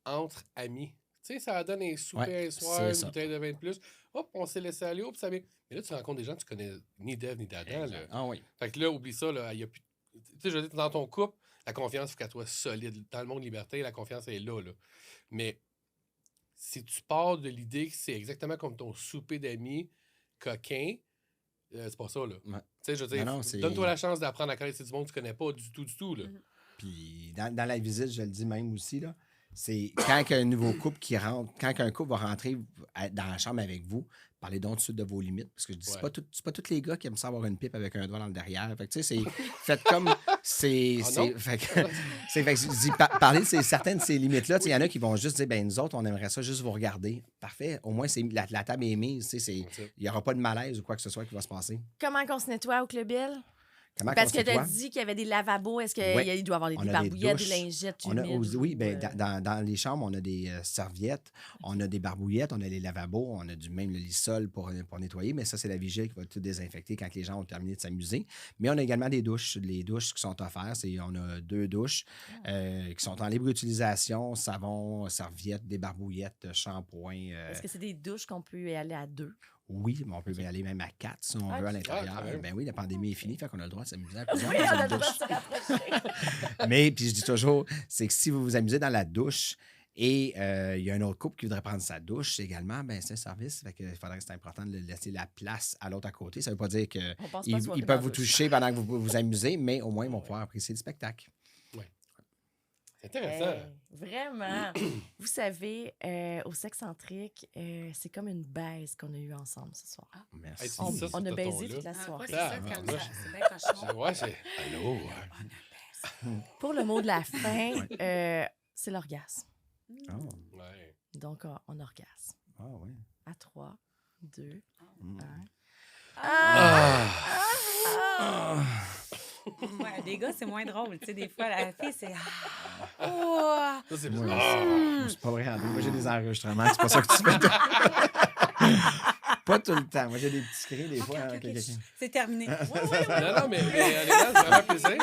Speaker 3: entre amis. Tu sais, ça donne un souper
Speaker 4: Ouais,
Speaker 3: un soir,
Speaker 4: c'est
Speaker 3: une
Speaker 4: ça.
Speaker 3: bouteille de vin de plus. Hop, on s'est laissé aller, hop, ça vient. Mais là, tu rencontres des gens que tu connais ni d'Ève ni d'Adam. Là.
Speaker 4: Ah oui.
Speaker 3: Fait que là, oublie ça, là, il y a plus. Tu sais, je veux dire, dans ton couple, la confiance, il faut qu'elle soit solide. Dans le monde libertin, la confiance est là. Mais si tu pars de l'idée que c'est exactement comme ton souper d'amis coquin, c'est pas ça, là.
Speaker 4: Ouais.
Speaker 3: Tu sais, je veux dire,
Speaker 4: Non, c'est-
Speaker 3: donne-toi la chance d'apprendre à connaître du monde que tu connais pas du tout, là.
Speaker 4: Puis dans la visite, je le dis même aussi, là, c'est quand un nouveau couple qui rentre, quand un couple va rentrer dans la chambre avec vous, parlez donc tout de suite de vos limites. Parce que je dis, c'est
Speaker 3: Ouais.
Speaker 4: pas tous les gars qui aiment ça avoir une pipe avec un doigt dans le derrière. Fait que, tu sais, faites comme. C'est.
Speaker 3: Ah
Speaker 4: c'est-
Speaker 3: non?
Speaker 4: fait que, fait que je dis, parlez de certaines de ces limites-là. Tu sais, il y en a qui vont juste dire, ben nous autres, on aimerait ça juste vous regarder. Parfait. Au moins, la table est mise. Tu sais,
Speaker 3: C'est ça.
Speaker 4: il n'y aura pas de malaise ou quoi que ce soit qui va se passer.
Speaker 2: Comment qu'on se nettoie au Club Bell?
Speaker 4: Comment
Speaker 2: Parce
Speaker 4: qu'on
Speaker 2: que
Speaker 4: se
Speaker 2: tu as
Speaker 4: nettoie?
Speaker 2: dit qu'il y avait des lavabos. Est-ce qu'il
Speaker 4: Ouais.
Speaker 2: doit y avoir des
Speaker 4: On a des
Speaker 2: barbouillettes, des
Speaker 4: douches.
Speaker 2: lingettes
Speaker 4: On a
Speaker 2: humides?
Speaker 4: oui, ben,
Speaker 2: ou,
Speaker 4: dans les chambres, on a des serviettes, on a des barbouillettes, on a les lavabos, on a même le lissol pour nettoyer, mais ça, c'est la vigile qui va tout désinfecter quand les gens ont terminé de s'amuser. Mais on a également des douches. Les douches qui sont offertes, on a 2 douches qui sont en libre utilisation, savon, serviettes, des barbouillettes, shampoing.
Speaker 2: Est-ce que c'est des douches qu'on peut y aller à 2?
Speaker 4: Oui, mais on peut y aller même à 4 si on veut à l'intérieur.
Speaker 3: quand même.
Speaker 4: Ben oui, la pandémie est finie, fait qu'on a le droit de s'amuser à
Speaker 2: Oui,
Speaker 4: plusieurs
Speaker 2: on
Speaker 4: dans
Speaker 2: a
Speaker 4: une
Speaker 2: le droit
Speaker 4: douche.
Speaker 2: de se rapprocher.
Speaker 4: Mais, puis je dis toujours, c'est que si vous vous amusez dans la douche et il y a un autre couple qui voudrait prendre sa douche également, ben c'est un service. Fait que il faudrait que c'est important de laisser la place à l'autre à côté. Ça ne veut pas dire qu'ils
Speaker 2: On pense pas se voir
Speaker 4: ils
Speaker 2: dans la
Speaker 4: peuvent vous
Speaker 2: douche.
Speaker 4: toucher pendant que vous vous amusez, mais au moins ils vont pouvoir apprécier le spectacle.
Speaker 3: C'est intéressant.
Speaker 2: Hey, vraiment. Vous savez, au Sexcentrique, c'est comme une baise qu'on a eue ensemble ce soir.
Speaker 4: Merci.
Speaker 3: Hey, tu
Speaker 2: On,
Speaker 3: dis ça sur
Speaker 2: on a
Speaker 3: ce
Speaker 2: baisé
Speaker 3: ton-là.
Speaker 2: toute la
Speaker 5: Ah,
Speaker 2: soirée.
Speaker 5: c'est ça,
Speaker 3: Ah,
Speaker 5: comme
Speaker 3: moi,
Speaker 5: ça. C'est bien cochon.
Speaker 3: Ouais, c'est. Allô?
Speaker 2: Pour le mot de la fin, c'est l'orgasme.
Speaker 4: Oh,
Speaker 3: Ouais.
Speaker 2: Donc, on orgasme.
Speaker 4: ah oui.
Speaker 2: À 3, 2,
Speaker 4: Mm.
Speaker 2: 1.
Speaker 5: Ouais, des gars, c'est moins drôle. Tu sais, des fois, la fille, c'est. Oh!
Speaker 3: Ça, c'est
Speaker 4: Moi,
Speaker 3: bizarre.
Speaker 4: c'est pas vrai, André. Moi, j'ai des enregistrements. C'est pas ça que tu fais. Pas tout le temps. Moi, j'ai des petits cris des fois. hein, que quelqu'un-
Speaker 5: C'est terminé.
Speaker 3: Non, non, mais les gars, c'est vraiment plaisir.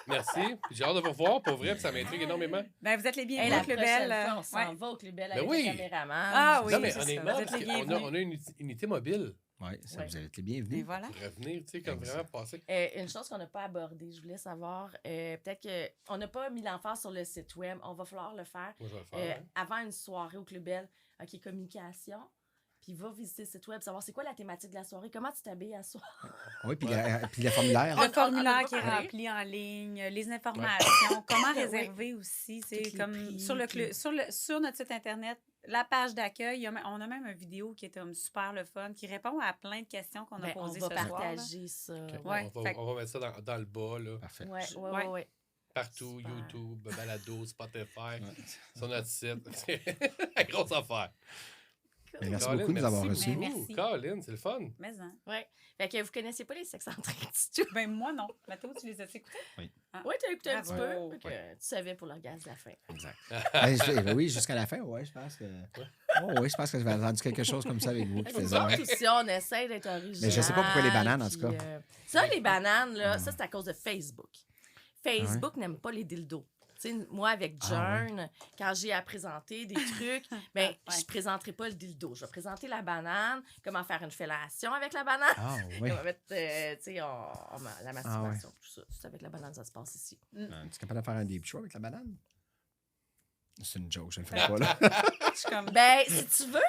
Speaker 3: Merci. Puis j'ai hâte de vous revoir, pour vrai, puis ça m'intrigue énormément.
Speaker 5: Ben, vous êtes les
Speaker 2: Hey,
Speaker 5: bienvenus
Speaker 2: la
Speaker 5: au Club
Speaker 2: prochaine
Speaker 5: Bell.
Speaker 2: fois, on s'en
Speaker 5: Ouais.
Speaker 2: va au Club Bell
Speaker 3: Ben
Speaker 2: avec
Speaker 3: oui.
Speaker 2: le caméraman.
Speaker 5: Ah oui,
Speaker 3: non, mais
Speaker 5: c'est ça.
Speaker 3: honnêtement,
Speaker 5: Vous êtes
Speaker 3: parce
Speaker 5: les
Speaker 3: qu'on a,
Speaker 5: bienvenus.
Speaker 3: on a une unité mobile.
Speaker 4: Oui, ça,
Speaker 2: Ouais.
Speaker 4: vous êtes les
Speaker 5: Et
Speaker 4: bienvenus.
Speaker 5: voilà.
Speaker 3: Pour revenir, tu sais, comme vraiment passer.
Speaker 2: Une chose qu'on n'a pas abordée, je voulais savoir, peut-être qu'on n'a pas mis l'emphase sur le site web, on va falloir le faire.
Speaker 3: Moi, je vais le faire. hein.
Speaker 2: Avant une soirée au Club Bell, OK, communication, puis va visiter le site web, savoir c'est quoi la thématique de la soirée, comment tu t'habilles à soir.
Speaker 4: Oui, puis le formulaire.
Speaker 5: Le formulaire
Speaker 2: on
Speaker 5: qui est
Speaker 2: a pas
Speaker 5: rempli en ligne, les informations, comment
Speaker 2: Oui.
Speaker 5: réserver aussi. C'est
Speaker 2: Tous les
Speaker 5: comme
Speaker 2: prix,
Speaker 5: sur, le,
Speaker 2: puis-
Speaker 5: sur notre site Internet, la page d'accueil, on a même une vidéo qui est comme super le fun, qui répond à plein de questions qu'on a
Speaker 2: Ben, on
Speaker 5: posées
Speaker 2: va
Speaker 5: ce soir. là.
Speaker 2: partager ça.
Speaker 3: Ok.
Speaker 5: Ouais,
Speaker 3: on,
Speaker 5: fait-
Speaker 3: va mettre ça dans le bas, là.
Speaker 4: Parfait.
Speaker 2: Ouais, ouais,
Speaker 5: Ouais.
Speaker 2: ouais, ouais.
Speaker 3: Partout,
Speaker 2: Super.
Speaker 3: YouTube, Balado, Spotify, sur notre site. C'est la grosse affaire.
Speaker 4: Mais merci
Speaker 3: Colin,
Speaker 4: beaucoup de nous avoir
Speaker 3: merci
Speaker 4: reçus.
Speaker 5: Ben,
Speaker 3: beaucoup.
Speaker 5: merci.
Speaker 3: Colin, c'est le fun.
Speaker 5: Mais hein.
Speaker 2: Ouais. Fait que vous connaissiez pas les sexcentriques du tout.
Speaker 5: Ben moi non. Mathéo, tu les as écoutés?
Speaker 4: Oui.
Speaker 2: Oui, t'as écouté un petit
Speaker 5: Bravo.
Speaker 2: peu. Tu savais pour l'orgasme de la fin.
Speaker 4: Exact. Oui, jusqu'à la fin, oui, je pense que. Oh, oui, je pense que j'avais entendu quelque chose comme ça avec vous qui
Speaker 2: Nous
Speaker 4: faisait.
Speaker 2: autres
Speaker 4: Ouais.
Speaker 2: aussi, on essaie d'être original.
Speaker 4: Mais je sais pas pourquoi les bananes, en tout cas.
Speaker 2: Ça, les bananes, là, ça, c'est à cause de Facebook. Facebook n'aime pas les dildos. Tu sais, moi, avec Jern, quand j'ai à présenter des trucs, ben, je présenterai pas le dildo. Je vais présenter la banane, comment faire une fellation avec la banane.
Speaker 4: Ah, oui.
Speaker 2: Comment mettre, tu sais, la masturbation, tout ça. C'est avec la banane, ça se passe ici.
Speaker 4: Tu es capable de faire un deep show avec la banane? C'est une joke, je ne le ferai pas, là.
Speaker 5: Je suis comme...
Speaker 2: Ben, si tu veux,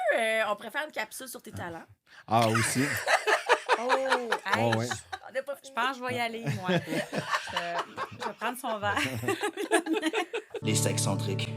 Speaker 2: on préfère une capsule sur tes talents.
Speaker 4: Ah, aussi.
Speaker 5: Oh, hey,
Speaker 4: Oh, ouais.
Speaker 2: On n'a pas
Speaker 5: je
Speaker 2: fini.
Speaker 5: pense que je vais y aller, moi. Je vais prendre son verre.
Speaker 1: Les sexcentriques.